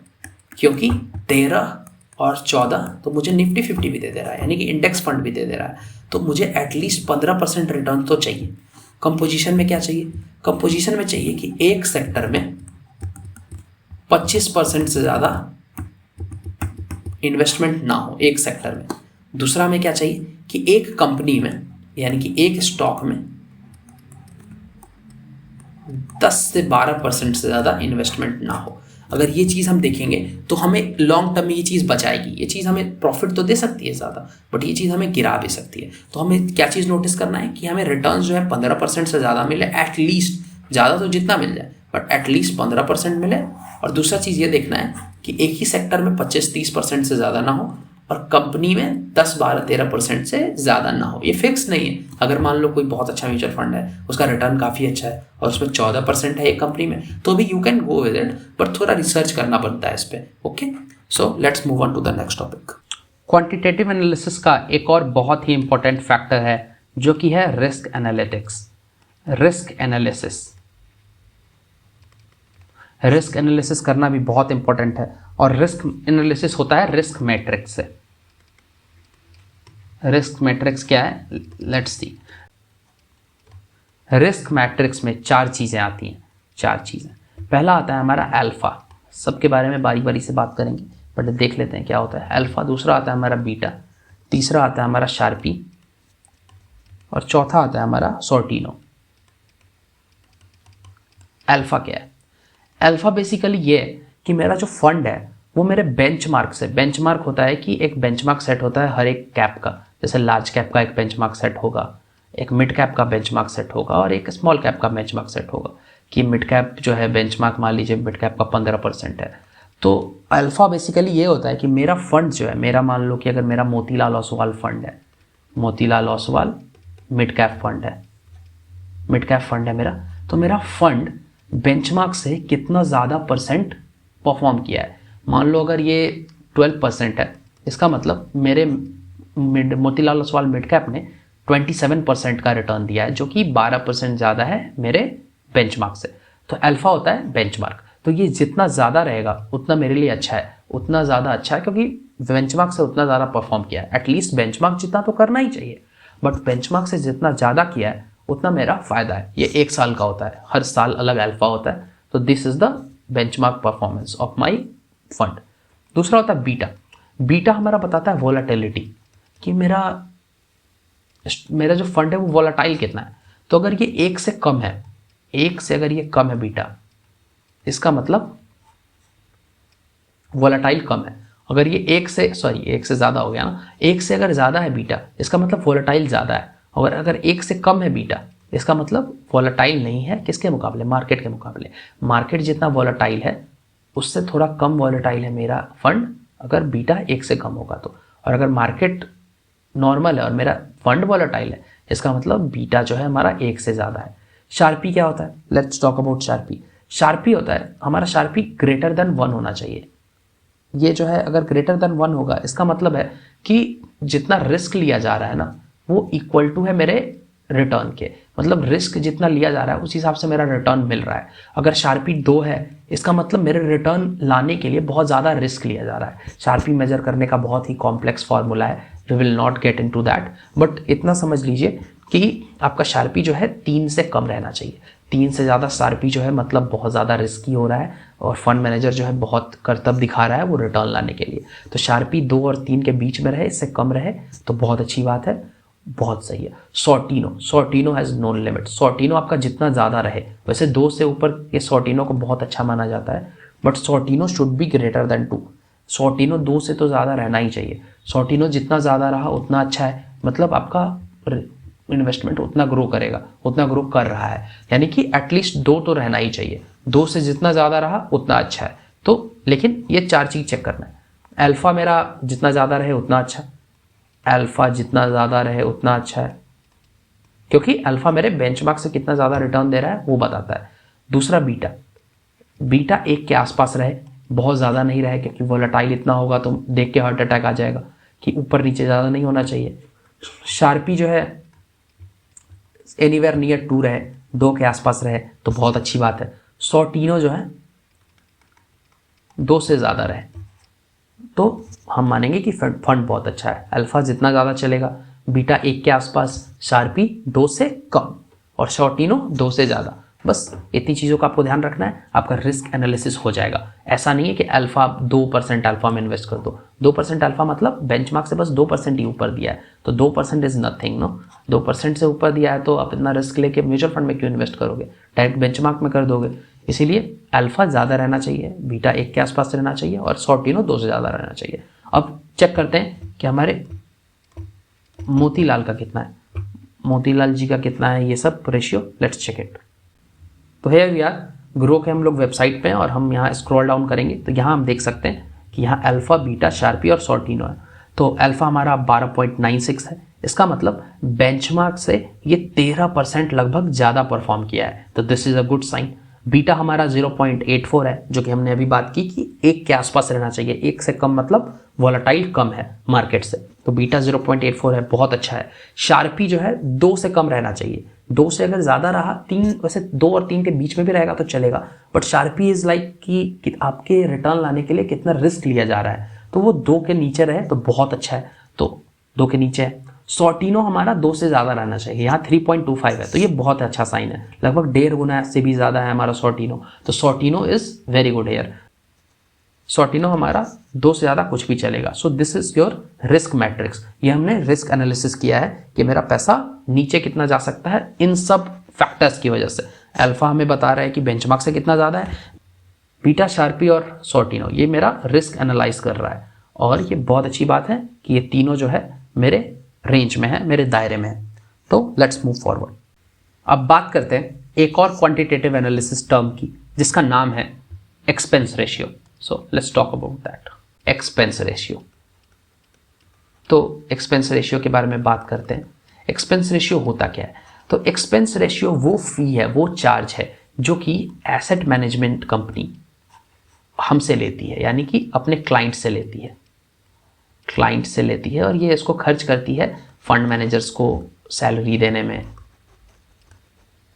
क्योंकि 13 और 14 तो मुझे निफ्टी 50 भी दे दे रहा है, यानी कि इंडेक्स फंड भी दे दे रहा है। तो मुझे एटलीस्ट 15% रिटर्न तो चाहिए। कंपोजिशन में क्या चाहिए? कंपोजिशन में चाहिए कि एक सेक्टर में 25% से ज़्यादा इन्वेस्टमेंट ना हो एक सेक्टर में। दूसरा में क्या चाहिए कि एक कंपनी में, यानी कि एक स्टॉक में 10 से 12% से ज़्यादा इन्वेस्टमेंट ना हो। अगर ये चीज़ हम देखेंगे तो हमें लॉन्ग टर्म में ये चीज़ बचाएगी। ये चीज़ हमें प्रॉफिट तो दे सकती है ज़्यादा, बट ये चीज़ हमें गिरा भी सकती है। तो हमें क्या चीज़ नोटिस करना है कि हमें रिटर्न जो है 15% से ज़्यादा मिले एटलीस्ट। ज़्यादा तो जितना मिल जाए, बट एटलीस्ट 15% मिले। और दूसरा चीज़ ये देखना है कि एक ही सेक्टर में 25-30% से ज़्यादा ना हो और कंपनी में 10-12-13% से ज़्यादा ना हो। ये फिक्स नहीं है। अगर मान लो कोई बहुत अच्छा म्यूचुअल फंड है, उसका रिटर्न काफ़ी अच्छा है और उसमें 14% है एक कंपनी में, तो भी you can go with it, but थोड़ा रिसर्च करना पड़ता है इस पर। Okay, so let's move on to the next topic. Quantitative analysis का एक और बहुत ही इंपॉर्टेंट फैक्टर है जो कि है रिस्क एनालिटिक्स। रिस्क एनालिसिस करना भी बहुत इंपॉर्टेंट है और रिस्क एनालिसिस होता है रिस्क मैट्रिक्स से। रिस्क मैट्रिक्स क्या है? Let's see. रिस्क मैट्रिक्स में 4 चीजें आती हैं। 4 चीजें। पहला आता है हमारा अल्फा। सबके बारे में बारी बारी से बात करेंगे, बट देख लेते हैं क्या होता है अल्फा। दूसरा आता है हमारा बीटा। तीसरा आता है हमारा शार्पी और चौथा आता है हमारा सॉर्टिनो। अल्फा क्या है? अल्फा बेसिकली ये है कि मेरा जो फंड है वो मेरे बेंचमार्क से, बेंचमार्क होता है कि एक बेंचमार्क सेट होता है हर एक कैप का। जैसे लार्ज कैप का एक बेंचमार्क सेट होगा, एक मिड कैप का बेंचमार्क सेट होगा और एक स्मॉल कैप का बेंचमार्क सेट होगा। कि मिड कैप जो है बेंचमार्क मान लीजिए मिड कैप का 15% है। तो अल्फा बेसिकली ये होता है कि मेरा फंड जो है, मेरा मान लो कि अगर मेरा मोतीलाल ओसवाल फंड है, Motilal Oswal mid cap fund है मेरा, तो मेरा फंड बेंचमार्क से कितना ज़्यादा परसेंट परफॉर्म किया है। मान लो अगर ये 12% है, इसका मतलब मेरे मोतीलाल ओसवाल मिड कैप ने 27% का रिटर्न दिया है, जो कि 12% ज़्यादा है मेरे बेंचमार्क से। तो अल्फा होता है बेंचमार्क। तो ये जितना ज़्यादा रहेगा उतना मेरे लिए अच्छा है, उतना ज़्यादा अच्छा है क्योंकि बेंचमार्क से उतना ज़्यादा परफॉर्म किया है। एटलीस्ट बेंचमार्क जितना तो करना ही चाहिए, बट बेंचमार्क से जितना ज़्यादा किया है उतना मेरा फायदा है। ये 1 साल का होता है, हर साल अलग अल्फा होता है। तो this is the benchmark performance of my fund. दूसरा होता है बीटा। बीटा हमारा बताता है वोलेटिलिटी, कि मेरा मेरा जो फंड है वो वॉलेटाइल कितना है। तो अगर ये 1 से कम है, 1 से अगर ये कम है बीटा, इसका मतलब वॉलेटाइल कम है। अगर ये 1 से 1 से ज़्यादा हो गया ना, 1 से अगर ज़्यादा है बीटा, इसका मतलब वॉलेटाइल ज़्यादा है। और अगर 1 से कम है बीटा, इसका मतलब वॉलेटाइल नहीं है। किसके मुकाबले? मार्केट के मुकाबले। मार्केट जितना वॉलेटाइल है उससे थोड़ा कम वॉलेटाइल है मेरा फंड, अगर बीटा 1 से कम होगा तो। और अगर मार्केट नॉर्मल है और मेरा फंड वॉलेटाइल है, इसका मतलब बीटा जो है हमारा 1 से ज़्यादा है। शार्पी क्या होता है? Let's talk about sharpy. Sharpy होता है हमारा, शार्पी ग्रेटर देन 1 होना चाहिए। ये जो है अगर ग्रेटर देन 1 होगा, इसका मतलब है कि जितना रिस्क लिया जा रहा है ना, वो इक्वल टू है मेरे रिटर्न के। मतलब रिस्क जितना लिया जा रहा है उस हिसाब से मेरा रिटर्न मिल रहा है। अगर शार्पी 2 है, इसका मतलब मेरे रिटर्न लाने के लिए बहुत ज़्यादा रिस्क लिया जा रहा है। शार्पी मेजर करने का बहुत ही कॉम्प्लेक्स फॉर्मूला है, we will not get into that, but इतना समझ लीजिए कि आपका शार्पी जो है 3 से कम रहना चाहिए। 3 से ज़्यादा शार्पी जो है मतलब बहुत ज़्यादा रिस्की हो रहा है और फंड मैनेजर जो है बहुत करतब दिखा रहा है वो रिटर्न लाने के लिए। तो शार्पी 2 और 3 के बीच में रहे, इससे कम रहे तो बहुत अच्छी बात है, बहुत सही है। Sortino has no limit. Sortino आपका जितना ज़्यादा रहे, वैसे 2 से ऊपर ये सॉर्टिनो को बहुत अच्छा माना जाता है, but Sortino should be greater than 2। Sortino 2 से तो ज़्यादा रहना ही चाहिए। सॉर्टिनो जितना ज़्यादा रहा उतना अच्छा है, मतलब आपका इन्वेस्टमेंट उतना ग्रो करेगा, उतना ग्रो कर रहा है, यानी कि एटलीस्ट 2 तो रहना ही चाहिए। 2 से जितना ज़्यादा रहा उतना अच्छा है। तो लेकिन ये 4 चीज़ चेक करना है। अल्फ़ा मेरा जितना ज़्यादा रहे उतना अच्छा, अल्फ़ा जितना ज़्यादा रहे उतना अच्छा है, क्योंकि अल्फ़ा मेरे बेंचमार्क से कितना ज़्यादा रिटर्न दे रहा है वो बताता है। दूसरा बीटा 1 के आसपास रहे, बहुत ज़्यादा नहीं रहे, क्योंकि वोलेटाइल इतना होगा तो देख के हार्ट अटैक आ जाएगा कि ऊपर नीचे ज़्यादा नहीं होना चाहिए। शार्पी जो है एनीवेयर नियर 2 रहे, 2 के आसपास रहे तो बहुत अच्छी बात है। सॉर्टिनो जो है 2 से ज़्यादा रहे तो हम मानेंगे कि फंड बहुत अच्छा है। अल्फ़ा जितना ज़्यादा चलेगा, बीटा 1 के आसपास, शार्पी 2 से कम और सॉर्टिनो 2 से ज़्यादा। बस इतनी चीज़ों का आपको ध्यान रखना है, आपका रिस्क एनालिसिस हो जाएगा। ऐसा नहीं है कि अल्फ़ा 2% अल्फ़ा में इन्वेस्ट कर दो। 2% अल्फ़ा मतलब बेंचमार्क से बस 2% ही ऊपर दिया है, तो 2% इज़ नथिंग नो। 2% से ऊपर दिया है तो आप इतना रिस्क लेके म्यूचुअल फंड में क्यों इन्वेस्ट करोगे, डायरेक्ट बेंचमार्क में कर दोगे। इसीलिए अल्फ़ा ज़्यादा रहना चाहिए, बीटा 1 के आसपास रहना चाहिए और सॉर्टिनो 2 से ज़्यादा रहना चाहिए। अब चेक करते हैं कि हमारे मोतीलाल का कितना है, मोतीलाल जी का कितना है ये सब रेशियो। Let's check it. तो है यार, ग्रो के हम लोग वेबसाइट पे हैं और हम यहाँ स्क्रॉल डाउन करेंगे तो यहाँ हम देख सकते हैं कि यहाँ अल्फ़ा, बीटा, शार्पी और सॉर्टिनो है। तो अल्फ़ा हमारा 12.96 है, इसका मतलब बेंचमार्क से ये 13% लगभग ज़्यादा परफॉर्म किया है, तो this is a good sign. Beta हमारा 0.84 है, जो कि हमने अभी बात की कि 1 के आसपास रहना चाहिए। 1 से कम मतलब वॉलेटाइल कम है मार्केट से, तो बीटा 0.84 है, बहुत अच्छा है। शार्पी जो है 2 से कम रहना चाहिए। 2 से अगर ज़्यादा रहा, 3 वैसे 2 और 3 के बीच में भी रहेगा तो चलेगा, बट शार्पी इज़ लाइक कि आपके रिटर्न लाने के लिए कितना रिस्क लिया जा रहा है, तो वो 2 के नीचे रहे तो बहुत अच्छा है, तो 2 के नीचे है। सॉर्टिनो हमारा 2 से ज़्यादा रहना चाहिए, यहाँ 3.25 है, तो ये बहुत अच्छा साइन है, लगभग 1.5 गुना से भी ज़्यादा है हमारा सॉर्टिनो, तो Sortino is very good here. Sortino हमारा 2 से ज़्यादा कुछ भी चलेगा। So this is your risk matrix. ये हमने रिस्क एनालिसिस किया है कि मेरा पैसा नीचे कितना जा सकता है इन सब फैक्टर्स की वजह से। अल्फा हमें बता रहा है कि बेंचमार्क से कितना ज़्यादा है, बीटा, शार्पी और सॉर्टिनो ये मेरा रिस्क एनालाइज कर रहा है, और ये बहुत अच्छी बात है कि ये तीनों जो है मेरे रेंज में है, मेरे दायरे में है। तो लेट्स मूव फॉरवर्ड। अब बात करते हैं एक और क्वांटिटेटिव एनालिसिस टर्म की, जिसका नाम है expense ratio. So let's talk about that, expense ratio. तो एक्सपेंस रेशियो के बारे में बात करते हैं। एक्सपेंस रेशियो होता क्या है? तो एक्सपेंस रेशियो वो फी है, वो चार्ज है जो कि एसेट मैनेजमेंट कंपनी हमसे लेती है, यानी कि अपने क्लाइंट से लेती है, क्लाइंट से लेती है, और ये इसको खर्च करती है फंड मैनेजर्स को सैलरी देने में,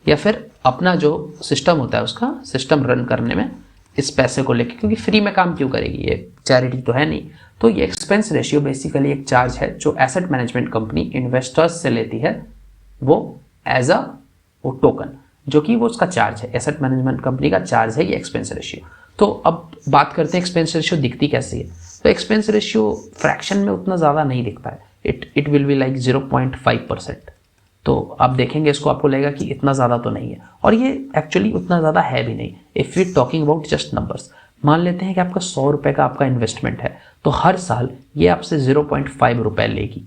या फिर अपना जो सिस्टम होता है उसका सिस्टम रन करने में इस पैसे को लेके, क्योंकि फ्री में काम क्यों करेगी, ये चैरिटी तो है नहीं। तो ये एक्सपेंस रेशियो बेसिकली एक चार्ज है जो एसेट मैनेजमेंट कंपनी इन्वेस्टर्स से लेती है, वो एज अ वो टोकन, जो कि वो उसका चार्ज है, एसेट मैनेजमेंट कंपनी का चार्ज है ये एक्सपेंस रेशियो। तो अब बात करते हैं एक्सपेंस रेशियो दिखती कैसी है। तो एक्सपेंस रेशियो फ्रैक्शन में उतना ज़्यादा नहीं दिखता है, इट विल बी लाइक 0.5%। तो आप देखेंगे इसको, आपको लगेगा कि इतना ज़्यादा तो नहीं है, और ये एक्चुअली उतना ज़्यादा है भी नहीं। If you talking about just numbers, मान लेते हैं कि आपका 100 रुपये का आपका इन्वेस्टमेंट है, तो हर साल ये आपसे 0.5 रुपये लेगी,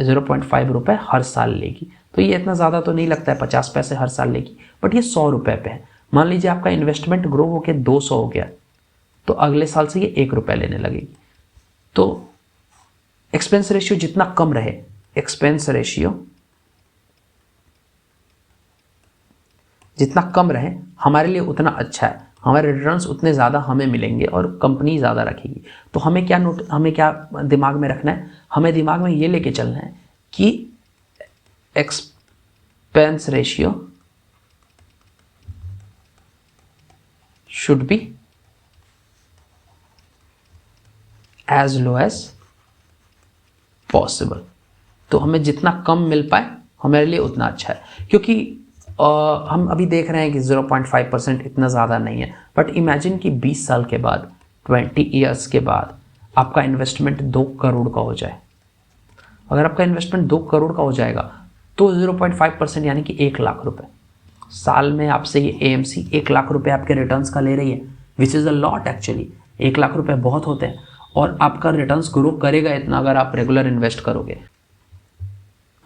0.5 रुपये हर साल लेगी। तो ये इतना ज़्यादा तो नहीं लगता है, 50 पैसे हर साल लेगी, बट ये 100 रुपये पे है। मान लीजिए आपका इन्वेस्टमेंट ग्रो होकर 200 हो गया, तो अगले साल से ये 1 रुपये लेने लगेगी। तो एक्सपेंस रेशियो जितना कम रहे, एक्सपेंस रेशियो जितना कम रहे हमारे लिए उतना अच्छा है, हमारे रिटर्न्स उतने ज़्यादा हमें मिलेंगे और कंपनी ज़्यादा रखेगी। तो हमें क्या दिमाग में रखना है, हमें दिमाग में ये लेके चलना है कि expense ratio should be as low as possible. तो हमें जितना कम मिल पाए हमारे लिए उतना अच्छा है, क्योंकि हम अभी देख रहे हैं कि 0.5% इतना ज़्यादा नहीं है, बट इमेजिन कि 20 साल के बाद, 20 ईयर्स के बाद आपका इन्वेस्टमेंट 2 करोड़ का हो जाए। अगर आपका इन्वेस्टमेंट 2 करोड़ का हो जाएगा तो 0.5% यानी कि 1 लाख रुपए साल में आपसे ये AMC 1 लाख रुपए आपके रिटर्न्स का ले रही है, which is a lot actually. 1 lakh रुपए बहुत होते हैं, और आपका रिटर्न्स ग्रो करेगा इतना अगर आप रेगुलर इन्वेस्ट करोगे।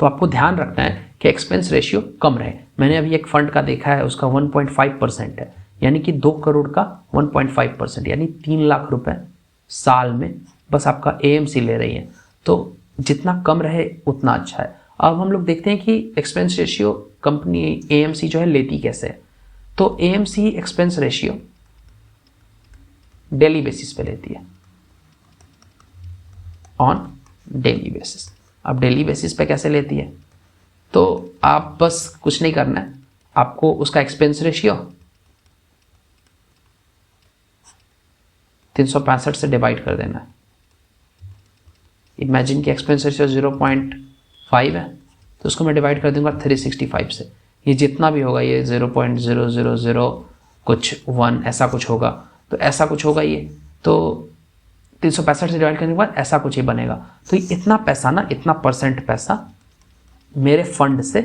तो आपको ध्यान रखना है कि एक्सपेंस रेशियो कम रहे। मैंने अभी एक फंड का देखा है, उसका 1.5% है, यानी कि 2 करोड़ का 1.5% यानी 3 लाख रुपए साल में बस आपका AMC ले रही है। तो जितना कम रहे उतना अच्छा है। अब हम लोग देखते हैं कि एक्सपेंस रेशियो कंपनी AMC जो है लेती कैसे है। तो AMC expense ratio daily basis पे लेती है, ऑन डेली बेसिस। अब डेली बेसिस पे कैसे लेती है, तो आप बस कुछ नहीं करना है, आपको उसका एक्सपेंस रेशियो 365 से डिवाइड कर देना है। इमेजिन कि एक्सपेंस रेशियो 0.5 है, तो उसको मैं डिवाइड कर दूंगा 365 से। ये जितना भी होगा, ये 0.000 कुछ 1 ऐसा कुछ होगा, तो ऐसा कुछ होगा ये, तो 365 से डिवाइड करने के बाद ऐसा कुछ ही बनेगा। तो इतना पैसा ना, इतना % पैसा मेरे फंड से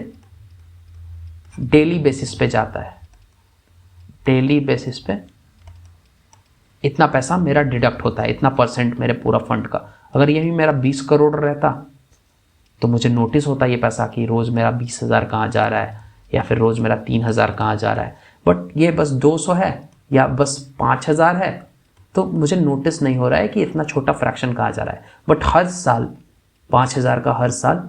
डेली बेसिस पे जाता है। डेली बेसिस पे इतना पैसा मेरा डिडक्ट होता है, इतना % मेरे पूरा फंड का। अगर यही मेरा 20 करोड़ रहता तो मुझे नोटिस होता ये पैसा कि रोज़ मेरा 20,000 कहाँ जा रहा है, या फिर रोज़ मेरा 3,000 कहाँ जा रहा है। बट ये बस 200 है या बस 5,000 है, तो मुझे नोटिस नहीं हो रहा है कि इतना छोटा फ्रैक्शन कहाँ जा रहा है। बट हर साल 5,000 का, हर साल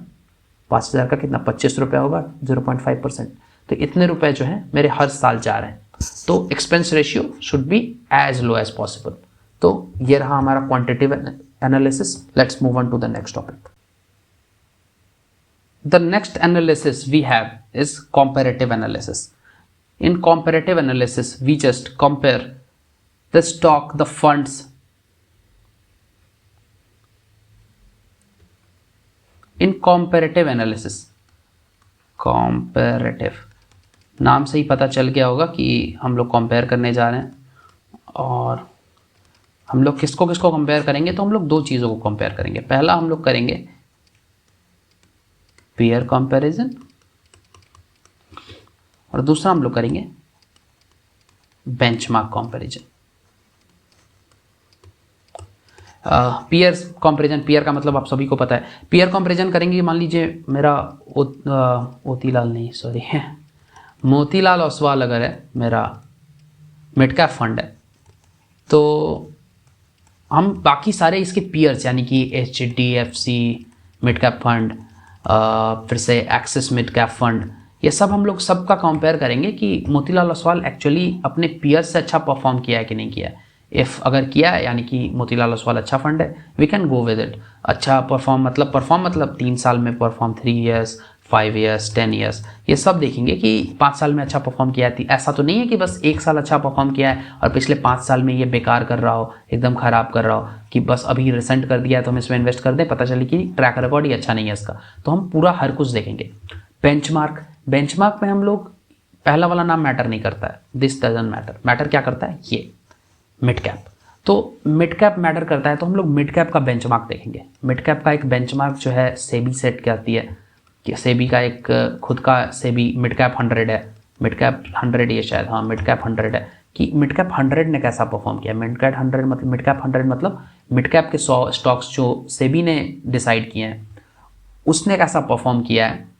5,000 का कितना 25 रुपये होगा, 0.5%। तो इतने रुपए जो हैं मेरे हर साल जा रहे हैं। तो expense ratio should be as low as possible. तो ये रहा हमारा quantitative analysis. Let's move on to the next topic. The next analysis we have is comparative analysis. In comparative analysis, we just compare the stock, the funds. In comparative analysis, comparative नाम से ही पता चल गया होगा कि हम लोग compare करने जा रहे हैं। और हम लोग किसको किसको कंपेयर करेंगे, तो हम लोग 2 चीज़ों को कंपेयर करेंगे। पहला हम लोग करेंगे पेयर कंपैरिजन, और दूसरा हम लोग करेंगे benchmark comparison. Peer comparison, peer का मतलब आप सभी को पता है। पीयर कंपैरिजन करेंगे, मान लीजिए मेरा मोतीलाल ओसवाल अगर है मेरा मिड कैप फंड है, तो हम बाकी सारे इसके पीयर्स यानी कि HDFC मिड कैप फंड, फिर से एक्सिस मिड कैप फंड, ये सब हम लोग सबका कंपेयर करेंगे कि मोतीलाल ओसवाल एक्चुअली अपने पीयर से अच्छा परफॉर्म किया है कि नहीं किया है। इफ़ अगर किया है यानी कि मोतीलाल ओसवाल अच्छा फंड है, we can go with it. अच्छा परफॉर्म मतलब 3 साल में परफॉर्म, 3 ईयर्स, 5 ईयर्स, 10 ईयर्स, ये सब देखेंगे कि 5 साल में अच्छा परफॉर्म किया है। ऐसा तो नहीं है कि बस 1 साल अच्छा परफॉर्म किया है और पिछले 5 साल में ये बेकार कर रहा हो, एकदम ख़राब कर रहा हो, कि बस अभी रिसेंट कर दिया है तो हम इसमें इन्वेस्ट कर दें, पता चले कि ट्रैक रिकॉर्ड ही अच्छा नहीं है इसका। तो हम पूरा हर कुछ देखेंगे। बेंचमार्क में हम लोग, पहला वाला नाम मैटर नहीं करता है, दिस डजंट मैटर। मैटर क्या करता है, ये मिड कैप। तो मिड कैप मैटर करता है, तो हम लोग मिड कैप का बेंचमार्क देखेंगे। मिड कैप का एक बेंचमार्क जो है सेबी सेट करती है कि सेबी का एक खुद का सेबी मिड कैप 100 है, मिड कैप 100 ये शायद, हाँ मिड कैप 100 है, कि मिड कैप 100 ने कैसा परफॉर्म किया। मिड कैप 100 मतलब मिड कैप के 100 स्टॉक्स जो सेबी ने डिसाइड किए हैं उसने कैसा परफॉर्म किया है।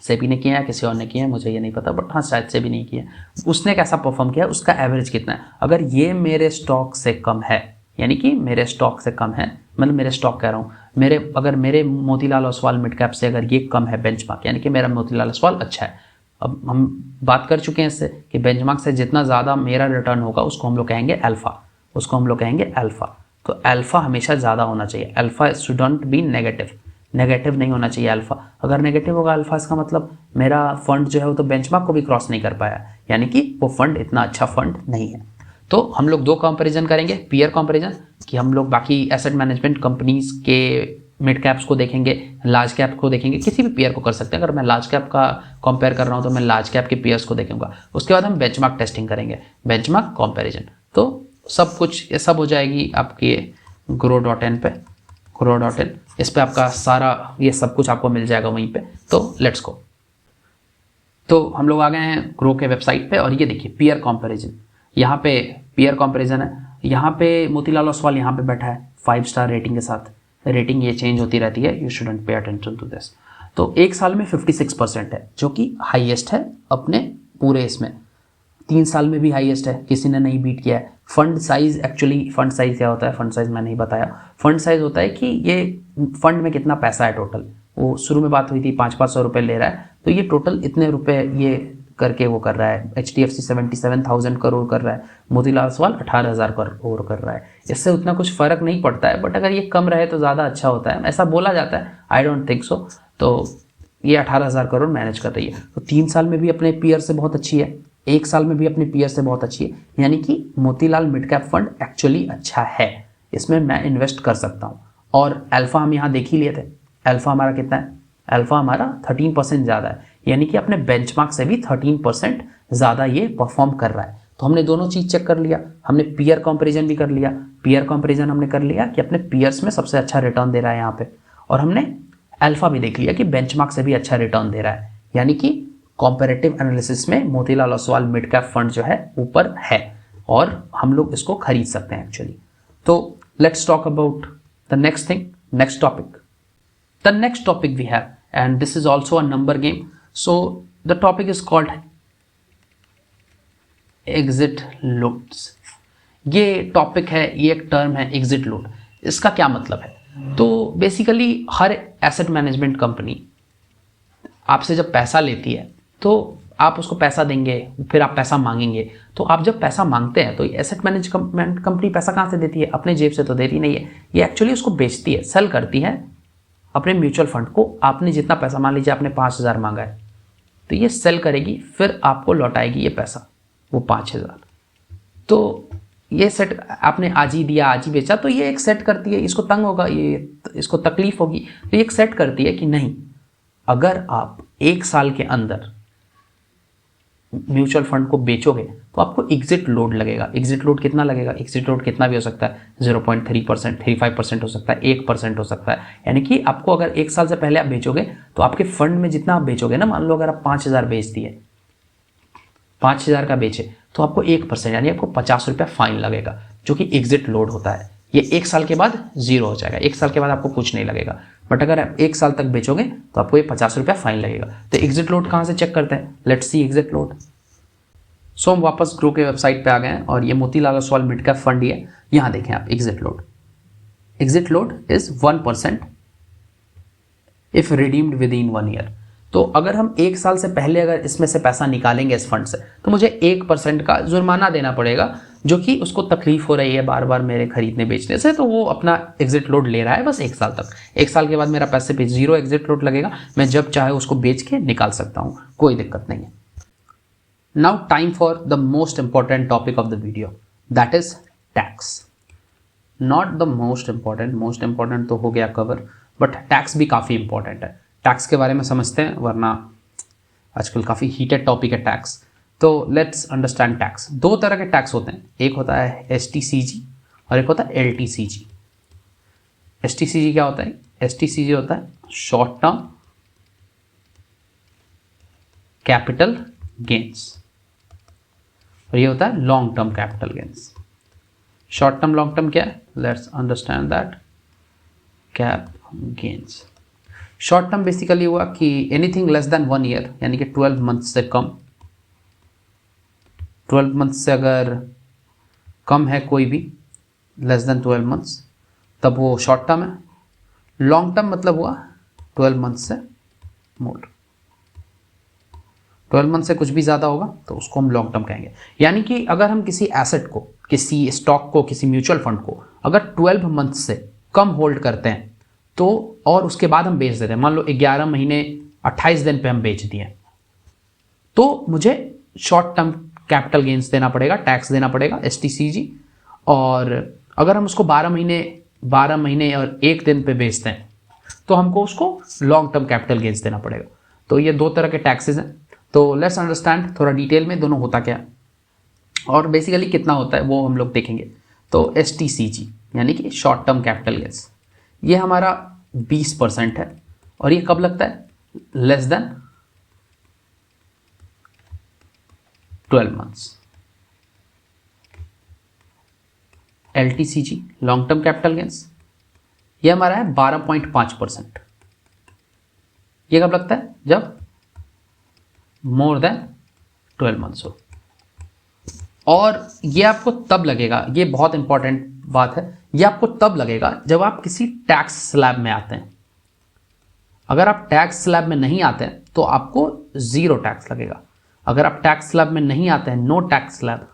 सेबी ने किया है, किसी और ने किया है मुझे ये नहीं पता, बट हाँ शायद सेबी नहीं किया, उसने कैसा परफॉर्म किया, उसका एवरेज कितना है। अगर ये मेरे स्टॉक से कम है, यानी कि मेरे स्टॉक से कम है, मतलब मेरे स्टॉक कह रहा हूँ, अगर मेरे मोतीलाल ओसवाल मिड कैप से अगर ये कम है बेंचमार्क, यानी कि मेरा मोतीलाल ओसवाल अच्छा है। अब हम बात कर चुके हैं इससे कि बेंचमार्क से जितना ज़्यादा मेरा रिटर्न होगा उसको हम लोग कहेंगे अल्फा, उसको हम लोग कहेंगे अल्फा। तो अल्फा हमेशा ज़्यादा होना चाहिए, अल्फा शुडंट बी नेगेटिव नहीं होना चाहिए अल्फा। अगर नेगेटिव होगा अल्फा, इसका मतलब मेरा फंड जो है वो तो बेंचमार्क को भी क्रॉस नहीं कर पाया, यानी कि वो फंड इतना अच्छा फंड नहीं है। तो हम लोग दो कंपैरिजन करेंगे, पीयर कंपैरिजन, कि हम लोग बाकी एसेट मैनेजमेंट कंपनीज के मिड कैप्स को देखेंगे, लार्ज कैप को देखेंगे, किसी भी पीयर को कर सकते हैं। अगर मैं लार्ज कैप का कंपेयर कर रहा हूँ तो मैं लार्ज कैप के पीयर्स को देखूंगा। उसके बाद हम बेंचमार्क टेस्टिंग करेंगे, बेंचमार्क कंपैरिजन। तो सब कुछ ये सब हो जाएगी आपके grow.in पे, grow.in, इस पे आपका सारा ये सब कुछ आपको मिल जाएगा वहीं पे। तो लेट्स गो। तो हम लोग आ गए हैं ग्रो के वेबसाइट पे और ये देखिए पीयर कंपैरिजन, यहाँ पे पीयर कंपैरिजन है। यहाँ पे मोतीलाल ओसवाल यहाँ पे बैठा है 5 स्टार रेटिंग के साथ। रेटिंग ये चेंज होती रहती है, you shouldn't pay attention to this. तो एक साल में 56% है, जो कि हाईएस्ट है अपने पूरे इसमें। 3 साल में भी हाईएस्ट है, किसी ने नहीं बीट किया है। Fund size, actually fund size क्या होता है, फंड साइज मैंने नहीं बताया। फंड साइज होता है कि ये फंड में कितना पैसा है टोटल। वो शुरू में बात हुई थी 500-500 रुपये ले रहा है, तो ये टोटल इतने रुपए ये करके वो कर रहा है। HDFC 77,000 करोड़ कर रहा है, मोतीलाल ओसवाल 18,000 करोड़ कर रहा है। इससे उतना कुछ फर्क नहीं पड़ता है, बट अगर ये कम रहे तो ज़्यादा अच्छा होता है, ऐसा बोला जाता है। I don't think so. तो ये 18,000 करोड़ मैनेज कर रही है, तो 3 साल में भी अपने पीयर से बहुत अच्छी है, 1 साल में भी अपने पीयर से बहुत अच्छी है। यानी कि Motilal mid cap fund actually अच्छा है, इसमें मैं इन्वेस्ट कर सकता हूँ। और अल्फा हम यहाँ देख ही लिए थे, अल्फा हमारा कितना है, अल्फा हमारा 13% ज़्यादा है, यानी कि अपने बेंचमार्क से भी 13% ज़्यादा ये परफॉर्म कर रहा है। तो हमने दोनों चीज़ चेक कर लिया, हमने पीयर कंपैरिजन भी कर लिया। पीयर कंपैरिजन हमने कर लिया कि अपने पीयर्स में सबसे अच्छा रिटर्न दे रहा है यहाँ पे, और हमने अल्फा भी देख लिया कि बेंचमार्क से भी अच्छा रिटर्न दे रहा है। यानी कि कॉम्पैरेटिव एनालिसिस में Motilal Oswal mid cap fund जो है ऊपर है और हम लोग इसको खरीद सकते हैं एक्चुअली। तो let's talk about the next thing, next topic. The next topic we have, and this is also a number game. So the topic is called exit loads. ये टॉपिक है, ये एक टर्म है एग्जिट लोड। इसका क्या मतलब है? तो बेसिकली हर एसेट मैनेजमेंट कंपनी आपसे जब पैसा लेती है तो आप उसको पैसा देंगे, फिर आप पैसा मांगेंगे। तो आप जब पैसा मांगते हैं तो एसेट मैनेजमेंट कंपनी पैसा कहाँ से देती है? अपने जेब से तो देती नहीं है, ये एक्चुअली उसको बेचती है, सेल करती है अपने म्यूचुअल फंड को। आपने जितना पैसा, मान लीजिए आपने 5,000 मांगा है, तो ये सेल करेगी, फिर आपको लौटाएगी ये पैसा, वो 5,000। तो ये सेट आपने आज ही दिया, आज ही बेचा, तो ये एक सेट करती है, इसको तंग होगा, ये इसको तकलीफ होगी, तो ये एक सेट करती है कि नहीं, अगर आप 1 साल के अंदर म्यूचुअल फंड को बेचोगे तो आपको एग्जिट लोड लगेगा। एग्जिट लोड कितना लगेगा? एग्जिट लोड कितना भी हो सकता है, 0.3%, 35% हो सकता है, 1% हो सकता है। यानी कि आपको अगर 1 साल से पहले आप बेचोगे तो आपके फंड में जितना आप बेचोगे ना, मान लो अगर आप 5,000 बेच दिए, 5,000 का बेचे, तो आपको 1% यानी आपको 50 रुपया फाइन लगेगा, जो कि एग्जिट लोड होता है। ये 1 साल के बाद 0 हो जाएगा, 1 साल के बाद आपको कुछ नहीं लगेगा। बट अगर आप 1 साल तक बेचोगे तो आपको ये 50 रुपया फाइन लगेगा। तो एग्जिट लोड कहाँ से चेक करते हैं? Let's see exit load. So हम वापस ग्रो के वेबसाइट पे आ गए हैं और ये Motilal Oswal mid cap fund ही है। यहाँ देखें आप exit load. Exit load is 1% if redeemed within 1 year. तो अगर हम 1 साल से पहले अगर इसमें से पैसा निकालेंगे इस फंड से, तो मुझे 1% का जुर्माना देना पड़ेगा, जो कि उसको तकलीफ हो रही है बार बार मेरे खरीदने बेचने से, तो वो अपना एग्जिट लोड ले रहा है बस 1 साल तक। 1 साल के बाद मेरा पैसे पे 0 एग्जिट लोड लगेगा, मैं जब चाहे उसको बेच के निकाल सकता हूँ, कोई दिक्कत नहीं है। Now time for the most important topic of the video, that is tax. Not the most important तो हो गया कवर, बट टैक्स भी काफ़ी इंपॉर्टेंट है। टैक्स के बारे में समझते हैं, वरना आजकल काफ़ी हीटेड टॉपिक है टैक्स। तो लेट्स अंडरस्टैंड टैक्स। 2 तरह के टैक्स होते हैं, एक होता है STCG और एक होता है LTCG। STCG क्या होता है? STCG होता है शॉर्ट टर्म कैपिटल गेन्स और ये होता है long term capital gains. Short term long term क्या है? Let's understand that. Cap gains short term basically हुआ कि एनीथिंग लेस देन 1 ईयर, यानी कि 12 मंथ से कम। 12 मंथ से अगर कम है कोई भी, लेस देन 12 मंथ्स, तब वो शॉर्ट टर्म है। लॉन्ग टर्म मतलब हुआ 12 मंथ से मोर। 12 मंथ से कुछ भी ज़्यादा होगा तो उसको हम लॉन्ग टर्म कहेंगे। यानी कि अगर हम किसी एसेट को, किसी स्टॉक को, किसी म्यूचुअल फंड को अगर 12 मंथ से कम होल्ड करते हैं तो, और उसके बाद हम बेच देते हैं, मान लो 11 महीने 28 दिन पे हम बेच दिए, तो मुझे शॉर्ट टर्म कैपिटल गेन्स देना पड़ेगा, टैक्स देना पड़ेगा STCG। और अगर हम उसको 12 महीने और 1 दिन पे बेचते हैं तो हमको उसको लॉन्ग टर्म कैपिटल गेन्स देना पड़ेगा। तो ये 2 तरह के टैक्सेस हैं। तो लेट्स अंडरस्टैंड थोड़ा डिटेल में दोनों होता क्या है और बेसिकली कितना होता है वो हम लोग देखेंगे। तो STCG यानी कि शॉर्ट टर्म कैपिटल गेन्स, ये हमारा 20% है और ये कब लगता है? Less than 12 months. LTCG long term capital gains, ये हमारा है 12.5%। ये कब लगता है? जब मोर देन 12 मंथ्स हो। और ये आपको तब लगेगा, ये बहुत इंपॉर्टेंट बात है, ये आपको तब लगेगा जब आप किसी टैक्स स्लैब में आते हैं। अगर आप टैक्स स्लैब में नहीं आते हैं तो आपको 0 टैक्स लगेगा। अगर आप टैक्स स्लैब में नहीं आते हैं, no tax slab,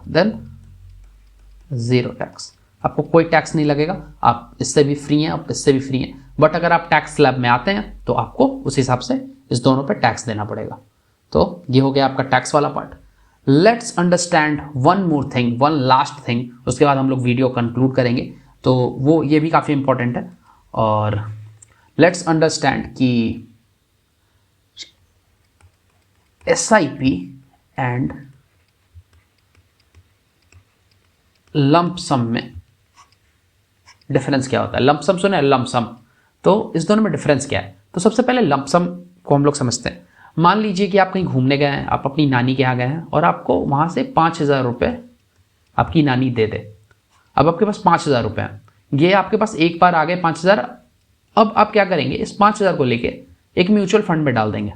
then 0 tax, आपको कोई टैक्स नहीं लगेगा। आप इससे भी फ्री हैं, आप इससे भी फ्री हैं। बट अगर आप टैक्स स्लैब में आते हैं तो आपको उस हिसाब से इस दोनों पे टैक्स देना पड़ेगा। तो ये हो गया आपका टैक्स वाला part. Let's understand one more thing, one last thing, उसके बाद हम लोग वीडियो कंक्लूड करेंगे। तो वो ये भी काफ़ी इंपॉर्टेंट है। और लेट्स अंडरस्टैंड कि SIP एंड लंप सम में डिफरेंस क्या होता है। लंप सम सुने, लंप सम, तो इस दोनों में डिफरेंस क्या है? तो सबसे पहले लंप सम को हम लोग समझते हैं। मान लीजिए कि आप कहीं घूमने गए हैं, आप अपनी नानी के यहाँ गए हैं और आपको वहाँ से 5,000 रुपये आपकी नानी दे दे। अब आपके पास 5,000 रुपये हैं, ये आपके पास एक बार आ गए 5,000। अब आप क्या करेंगे? इस 5,000 को लेके एक म्यूचुअल फंड में डाल देंगे।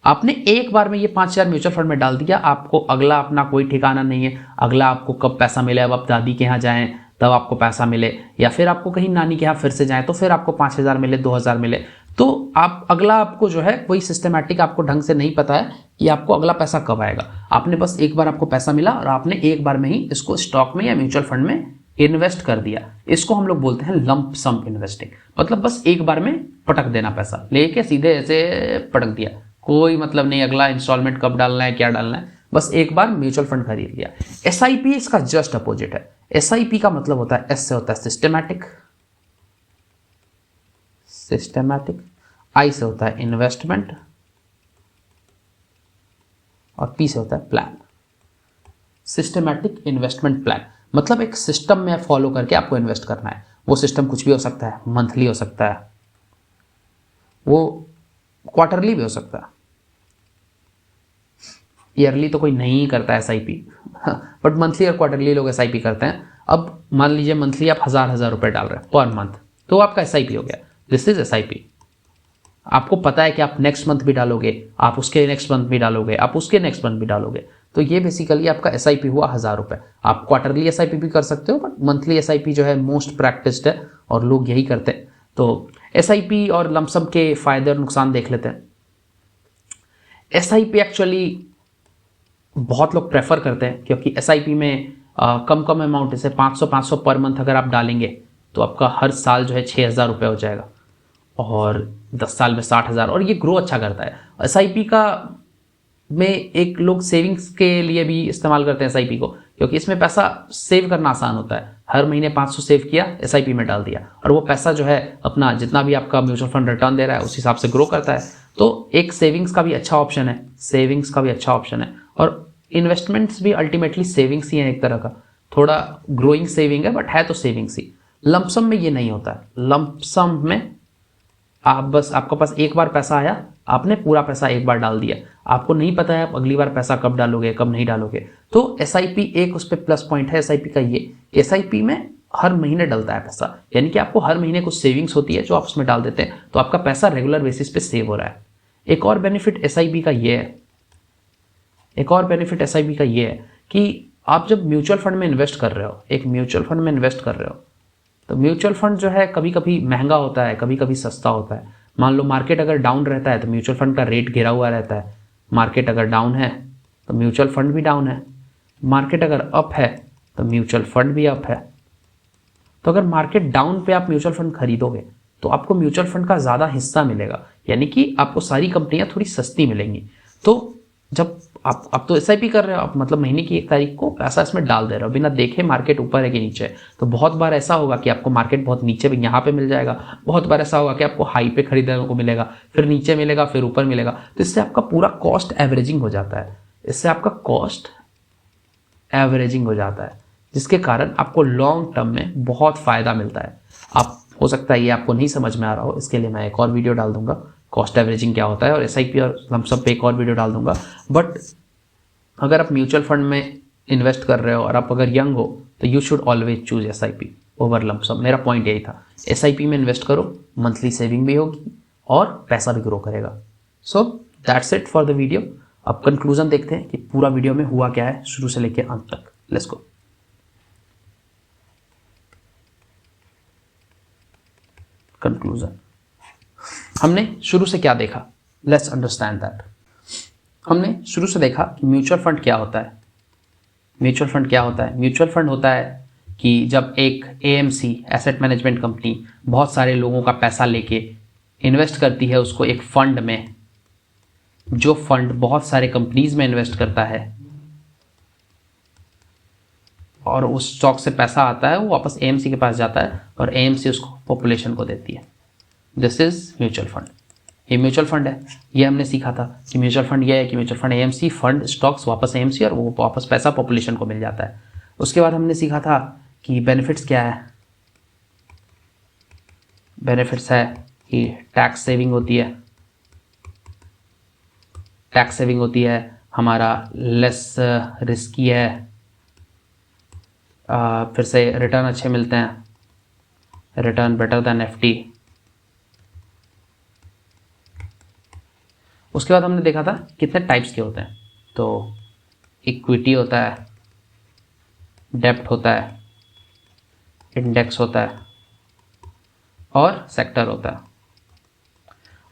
आपने एक बार में ये 5,000 म्यूचुअल फंड में डाल दिया, आपको अगला अपना कोई ठिकाना नहीं है, अगला आपको कब पैसा मिले। अब आप दादी के यहाँ जाएं तब आपको पैसा मिले, या फिर आपको कहीं नानी के यहाँ फिर से जाएं तो फिर आपको 5,000 मिले, 2,000 मिले। तो आप अगला, आपको जो है कोई सिस्टमैटिक आपको ढंग से नहीं पता है कि आपको अगला पैसा कब आएगा। आपने बस एक बार आपको पैसा मिला और आपने एक बार में ही इसको स्टॉक में या म्यूचुअल फंड में इन्वेस्ट कर दिया। इसको हम लोग बोलते हैं लंप सम इन्वेस्टिंग। मतलब बस एक बार में पटक देना, पैसा लेके सीधे ऐसे पटक दिया, कोई मतलब नहीं अगला इंस्टॉलमेंट कब डालना है, क्या डालना है, बस एक बार म्यूचुअल फंड खरीद लिया। SIP इसका जस्ट अपोजिट है। SIP का मतलब होता है, S से होता है सिस्टमैटिक, I से होता है इन्वेस्टमेंट और P से होता है प्लान। सिस्टमैटिक इन्वेस्टमेंट प्लान मतलब एक सिस्टम में फॉलो करके आपको इन्वेस्ट करना है। वो सिस्टम कुछ भी हो सकता है, मंथली हो सकता है, वो क्वार्टरली भी हो सकता है, ईयरली तो कोई नहीं करता है SIP, बट मंथली और क्वार्टरली लोग SIP करते हैं। अब मान लीजिए मंथली आप 1,000 रुपए डाल रहे हैं पर मंथ, तो आपका SIP हो गया। This is SIP। आपको पता है कि आप नेक्स्ट मंथ भी डालोगे, आप उसके नेक्स्ट मंथ भी डालोगे, आप उसके नेक्स्ट मंथ भी डालोगे। तो ये बेसिकली आपका SIP हुआ 1,000 रुपए। आप क्वार्टरली SIP भी कर सकते हो, बट मंथली SIP जो है मोस्ट प्रैक्टिस्ड है और लोग यही करते हैं। तो SIP और लमसम के फायदे और नुकसान देख लेते हैं। SIP एक्चुअली बहुत लोग प्रेफर करते हैं क्योंकि SIP में कम अमाउंट, जैसे 500 पर मंथ अगर आप डालेंगे तो आपका हर साल जो है 6,000 रुपये हो जाएगा और 10 साल में 60,000, और ये ग्रो अच्छा करता है। SIP का में एक लोग सेविंग्स के लिए भी इस्तेमाल करते हैं SIP को, क्योंकि इसमें पैसा सेव करना आसान होता है। हर महीने 500 सेव किया, SIP में डाल दिया, और वो पैसा जो है अपना जितना भी आपका म्यूचुअल फंड रिटर्न दे रहा है उस हिसाब से ग्रो करता है। तो एक सेविंग्स का भी अच्छा ऑप्शन है, और इन्वेस्टमेंट्स भी अल्टीमेटली सेविंग्स ही है एक तरह का, थोड़ा ग्रोइंग सेविंग है बट है तो सेविंग्स ही। लंपसम में ये नहीं होता है। लंपसम में आप बस, आपके पास एक बार पैसा आया, आपने पूरा पैसा एक बार डाल दिया, आपको नहीं पता है आप अगली बार पैसा कब डालोगे कब नहीं डालोगे। तो एसआईपी एक उस पर प्लस पॉइंट है एसआईपी का ये, एसआईपी में हर महीने डलता है पैसा, यानी कि आपको हर महीने कुछ सेविंग्स होती है जो आप उसमें डाल देते हैं, तो आपका पैसा रेगुलर बेसिस पे सेव हो रहा है। एक और बेनिफिट एसआईपी का ये है, एक और बेनिफिट एसआईपी का ये है कि आप जब म्यूचुअल फंड में इन्वेस्ट कर रहे हो, एक म्यूचुअल फंड में इन्वेस्ट कर रहे हो, तो म्यूचुअल फंड जो है कभी कभी महंगा होता है, कभी कभी सस्ता होता है। मान लो मार्केट अगर डाउन रहता है तो म्यूचुअल फंड का रेट गिरा हुआ रहता है, मार्केट अगर डाउन है तो म्यूचुअल फंड भी डाउन है, मार्केट अगर अप है तो म्यूचुअल फंड भी अप है। तो अगर मार्केट डाउन पे आप म्यूचुअल फंड खरीदोगे तो आपको म्यूचुअल फंड का ज़्यादा हिस्सा मिलेगा, यानी कि आपको सारी कंपनियां थोड़ी सस्ती मिलेंगी। तो जब आप तो एसआईपी कर रहे हो, आप मतलब महीने की 1 तारीख को पैसा इसमें डाल दे रहे हो बिना देखे मार्केट ऊपर है कि नीचे है। तो बहुत बार ऐसा होगा कि आपको मार्केट बहुत नीचे भी यहाँ पे मिल जाएगा, बहुत बार ऐसा होगा कि आपको हाई पे खरीदने को मिलेगा, फिर नीचे मिलेगा, फिर ऊपर मिलेगा। तो इससे आपका पूरा कॉस्ट एवरेजिंग हो जाता है, इससे आपका कॉस्ट एवरेजिंग हो जाता है, जिसके कारण आपको लॉन्ग टर्म में बहुत फ़ायदा मिलता है। आप हो सकता है ये आपको नहीं समझ में आ रहा हो, इसके लिए मैं एक और वीडियो डाल दूंगा, कॉस्ट एवरेजिंग क्या होता है, और एसआईपी और लमसम पे एक और वीडियो डाल दूंगा। बट अगर आप म्यूचुअल फंड में इन्वेस्ट कर रहे हो और आप अगर यंग हो तो you should always choose SIP over lump sum. मेरा पॉइंट यही था, एसआईपी में इन्वेस्ट करो, मंथली सेविंग भी होगी और पैसा भी ग्रो करेगा। सो that's it for the video. अब कंक्लूजन देखते हैं कि पूरा वीडियो में हुआ क्या है शुरू से लेकर अंत तक। Let's go. कंक्लूजन, हमने शुरू से क्या देखा, लेट्स अंडरस्टैंड दैट। हमने शुरू से देखा कि म्यूचुअल फंड क्या होता है। म्यूचुअल फंड क्या होता है? म्यूचुअल फंड होता है कि जब एक एएमसी एसेट मैनेजमेंट कंपनी बहुत सारे लोगों का पैसा लेके इन्वेस्ट करती है उसको एक फंड में, जो फंड बहुत सारे कंपनीज में इन्वेस्ट करता है और उस स्टॉक से पैसा आता है वो वापस एएमसी के पास जाता है और एएमसी उसको पॉपुलेशन को देती है। This is mutual fund. ये म्यूचुअल फंड है। ये हमने सीखा था कि म्यूचुअल फंड ये है कि mutual fund AMC fund stocks वापस एएमसी और वो वापस पैसा पॉपुलेशन को मिल जाता है। उसके बाद हमने सीखा था कि बेनिफिट्स क्या है। बेनिफिट्स है कि टैक्स सेविंग होती है, टैक्स सेविंग होती है, हमारा लेस रिस्की है, फिर से रिटर्न अच्छे मिलते हैं, रिटर्न बेटर देन एफडी। उसके बाद हमने देखा था कितने टाइप्स के होते हैं, तो इक्विटी होता है, डेप्ट होता है, इंडेक्स होता है और सेक्टर होता है।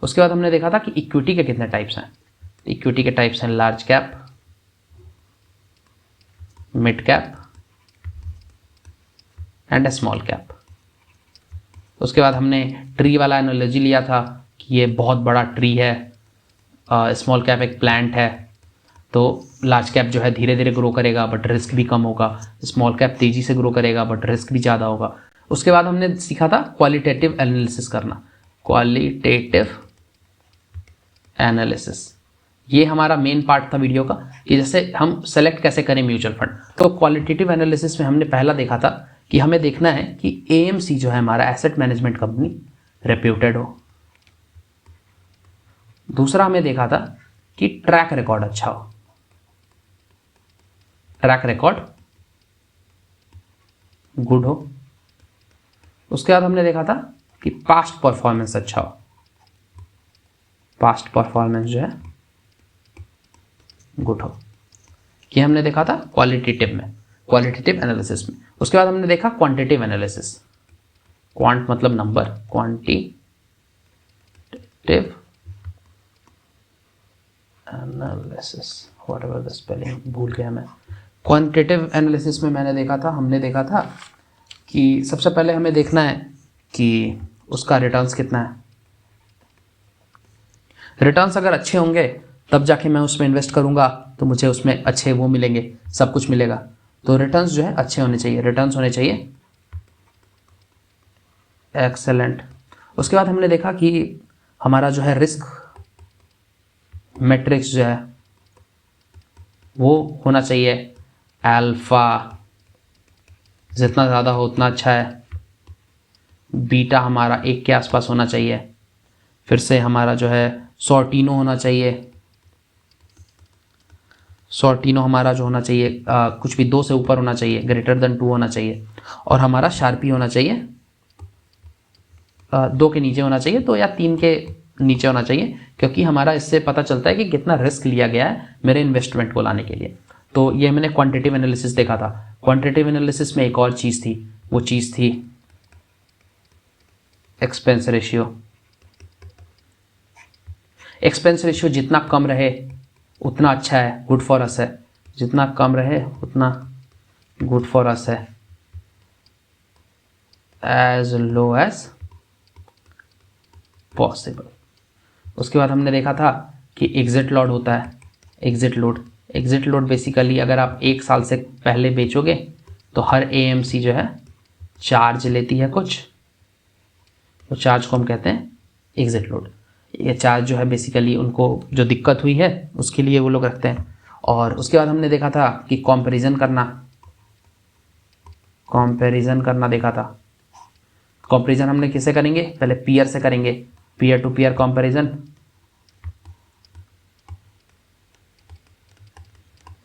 उसके बाद हमने देखा था कि इक्विटी के कितने टाइप्स हैं। इक्विटी के टाइप्स हैं large cap, mid cap and small cap. उसके बाद हमने ट्री वाला एनालॉजी लिया था कि ये बहुत बड़ा ट्री है, स्मॉल कैप एक प्लांट है, तो लार्ज कैप जो है धीरे धीरे ग्रो करेगा बट रिस्क भी कम होगा, स्मॉल कैप तेजी से ग्रो करेगा बट रिस्क भी ज़्यादा होगा। उसके बाद हमने सीखा था क्वालिटेटिव एनालिसिस करना, क्वालिटेटिव एनालिसिस। ये हमारा मेन पार्ट था वीडियो का कि जैसे हम सेलेक्ट कैसे करें म्यूचुअल फंड। तो क्वालिटेटिव एनालिसिस में हमने पहला देखा था कि हमें देखना है कि एएमसी जो है हमारा एसेट मैनेजमेंट कंपनी रेप्यूटेड हो। दूसरा हमें देखा था कि ट्रैक रिकॉर्ड अच्छा हो, ट्रैक रिकॉर्ड गुड हो। उसके बाद हमने देखा था कि पास्ट परफॉर्मेंस अच्छा हो, पास्ट परफॉर्मेंस जो है गुड हो। कि हमने देखा था क्वालिटेटिव में, क्वालिटेटिव एनालिसिस में। उसके बाद हमने देखा क्वांटिटेटिव एनालिसिस, क्वांट मतलब number, quantitative analysis, whatever the spelling भूल गया मैं। क्वांटिटेटिव एनालिसिस में मैंने देखा था, हमने देखा था कि सबसे पहले हमें देखना है कि उसका रिटर्न्स कितना है। रिटर्न्स अगर अच्छे होंगे तब जाके मैं उसमें इन्वेस्ट करूंगा तो मुझे उसमें अच्छे वो मिलेंगे, सब कुछ मिलेगा। तो रिटर्न्स जो है अच्छे होने चाहिए, रिटर्न्स होने चाहिए एक्सेलेंट। उसके बाद हमने देखा कि हमारा जो है रिस्क मैट्रिक्स जो है वो होना चाहिए अल्फ़ा, जितना ज़्यादा हो उतना अच्छा है। बीटा हमारा 1 के आसपास होना चाहिए। फिर से हमारा जो है सॉर्टिनो होना चाहिए। सॉर्टिनो हमारा जो होना चाहिए कुछ भी 2 से ऊपर होना चाहिए, ग्रेटर देन 2 होना चाहिए। और हमारा शार्पी होना चाहिए 2 के नीचे होना चाहिए, 2 या 3 के नीचे होना चाहिए, क्योंकि हमारा इससे पता चलता है कि कितना रिस्क लिया गया है मेरे इन्वेस्टमेंट को लाने के लिए। तो ये मैंने क्वांटिटेटिव एनालिसिस देखा था। क्वांटिटेटिव एनालिसिस में एक और चीज़ थी, वो चीज़ थी एक्सपेंस रेशियो। एक्सपेंस रेशियो जितना कम रहे उतना अच्छा है, गुड फॉर अस है। जितना कम रहे उतना गुड फॉर अस है, एज लो एज पॉसिबल। उसके बाद हमने देखा था कि एग्जिट लॉट होता है। एग्जिट लोड बेसिकली अगर आप 1 साल से पहले बेचोगे तो हर एएमसी जो है चार्ज लेती है कुछ, तो चार्ज को हम कहते हैं एग्जिट लोड। ये चार्ज जो है बेसिकली उनको जो दिक्कत हुई है उसके लिए वो लोग रखते हैं। और उसके बाद हमने देखा था कि कंपैरिजन करना देखा था। कंपैरिजन हमने किससे करेंगे, पहले पीयर से करेंगे, पीयर टू पीयर कंपैरिजन।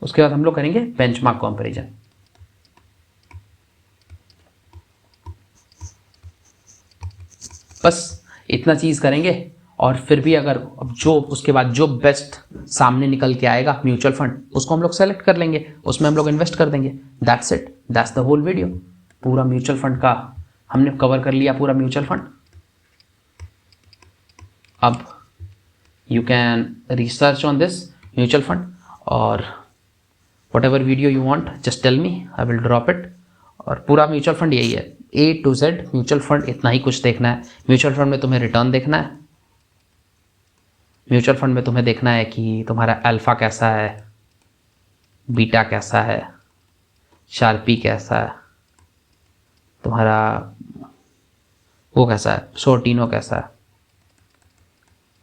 उसके बाद हम लोग करेंगे बेंचमार्क कंपैरिजन। बस इतना चीज करेंगे। और फिर भी अगर जो उसके बाद जो बेस्ट सामने निकल के आएगा म्यूचुअल फंड, उसको हम लोग सेलेक्ट कर लेंगे, उसमें हम लोग इन्वेस्ट कर देंगे। That's it, that's the whole video. पूरा म्यूचुअल फंड का हमने कवर कर लिया, पूरा म्यूचुअल फंड। अब you can research on this mutual fund, और whatever video you want just tell me, I will drop it। और पूरा म्यूचुअल फंड यही है, A to Z mutual fund, इतना ही कुछ देखना है। म्यूचुअल फंड में तुम्हें रिटर्न देखना है, म्यूचुअल फंड में तुम्हें देखना है कि तुम्हारा अल्फा कैसा है, बीटा कैसा है, शार्पी कैसा है, तुम्हारा वो कैसा है, सॉर्टिनो कैसा है।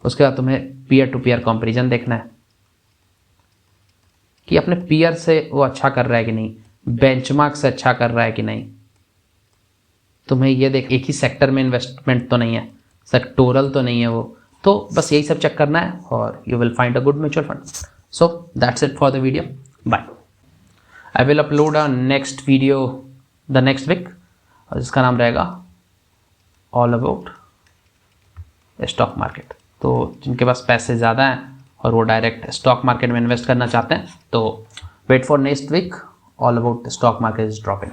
उसके बाद तुम्हें पीयर टू पीयर कंपैरिजन देखना है कि अपने पीयर से वो अच्छा कर रहा है कि नहीं, बेंचमार्क से अच्छा कर रहा है कि नहीं। तुम्हें ये देख, एक ही सेक्टर में इन्वेस्टमेंट तो नहीं है, सेक्टोरल तो नहीं है वो, तो बस यही सब चेक करना है और you will find a good mutual fund. So that's it for the video, bye. I will upload a next video the next week, जिसका नाम रहेगा ऑल अबाउट स्टॉक मार्केट। तो जिनके पास पैसे ज़्यादा हैं और वो डायरेक्ट स्टॉक मार्केट में इन्वेस्ट करना चाहते हैं, तो wait for next week, all about stock market is dropping.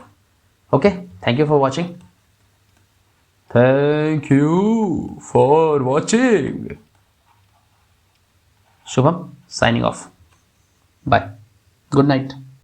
Okay, thank you for watching. Thank you for watching. Shubham signing off, bye, good night.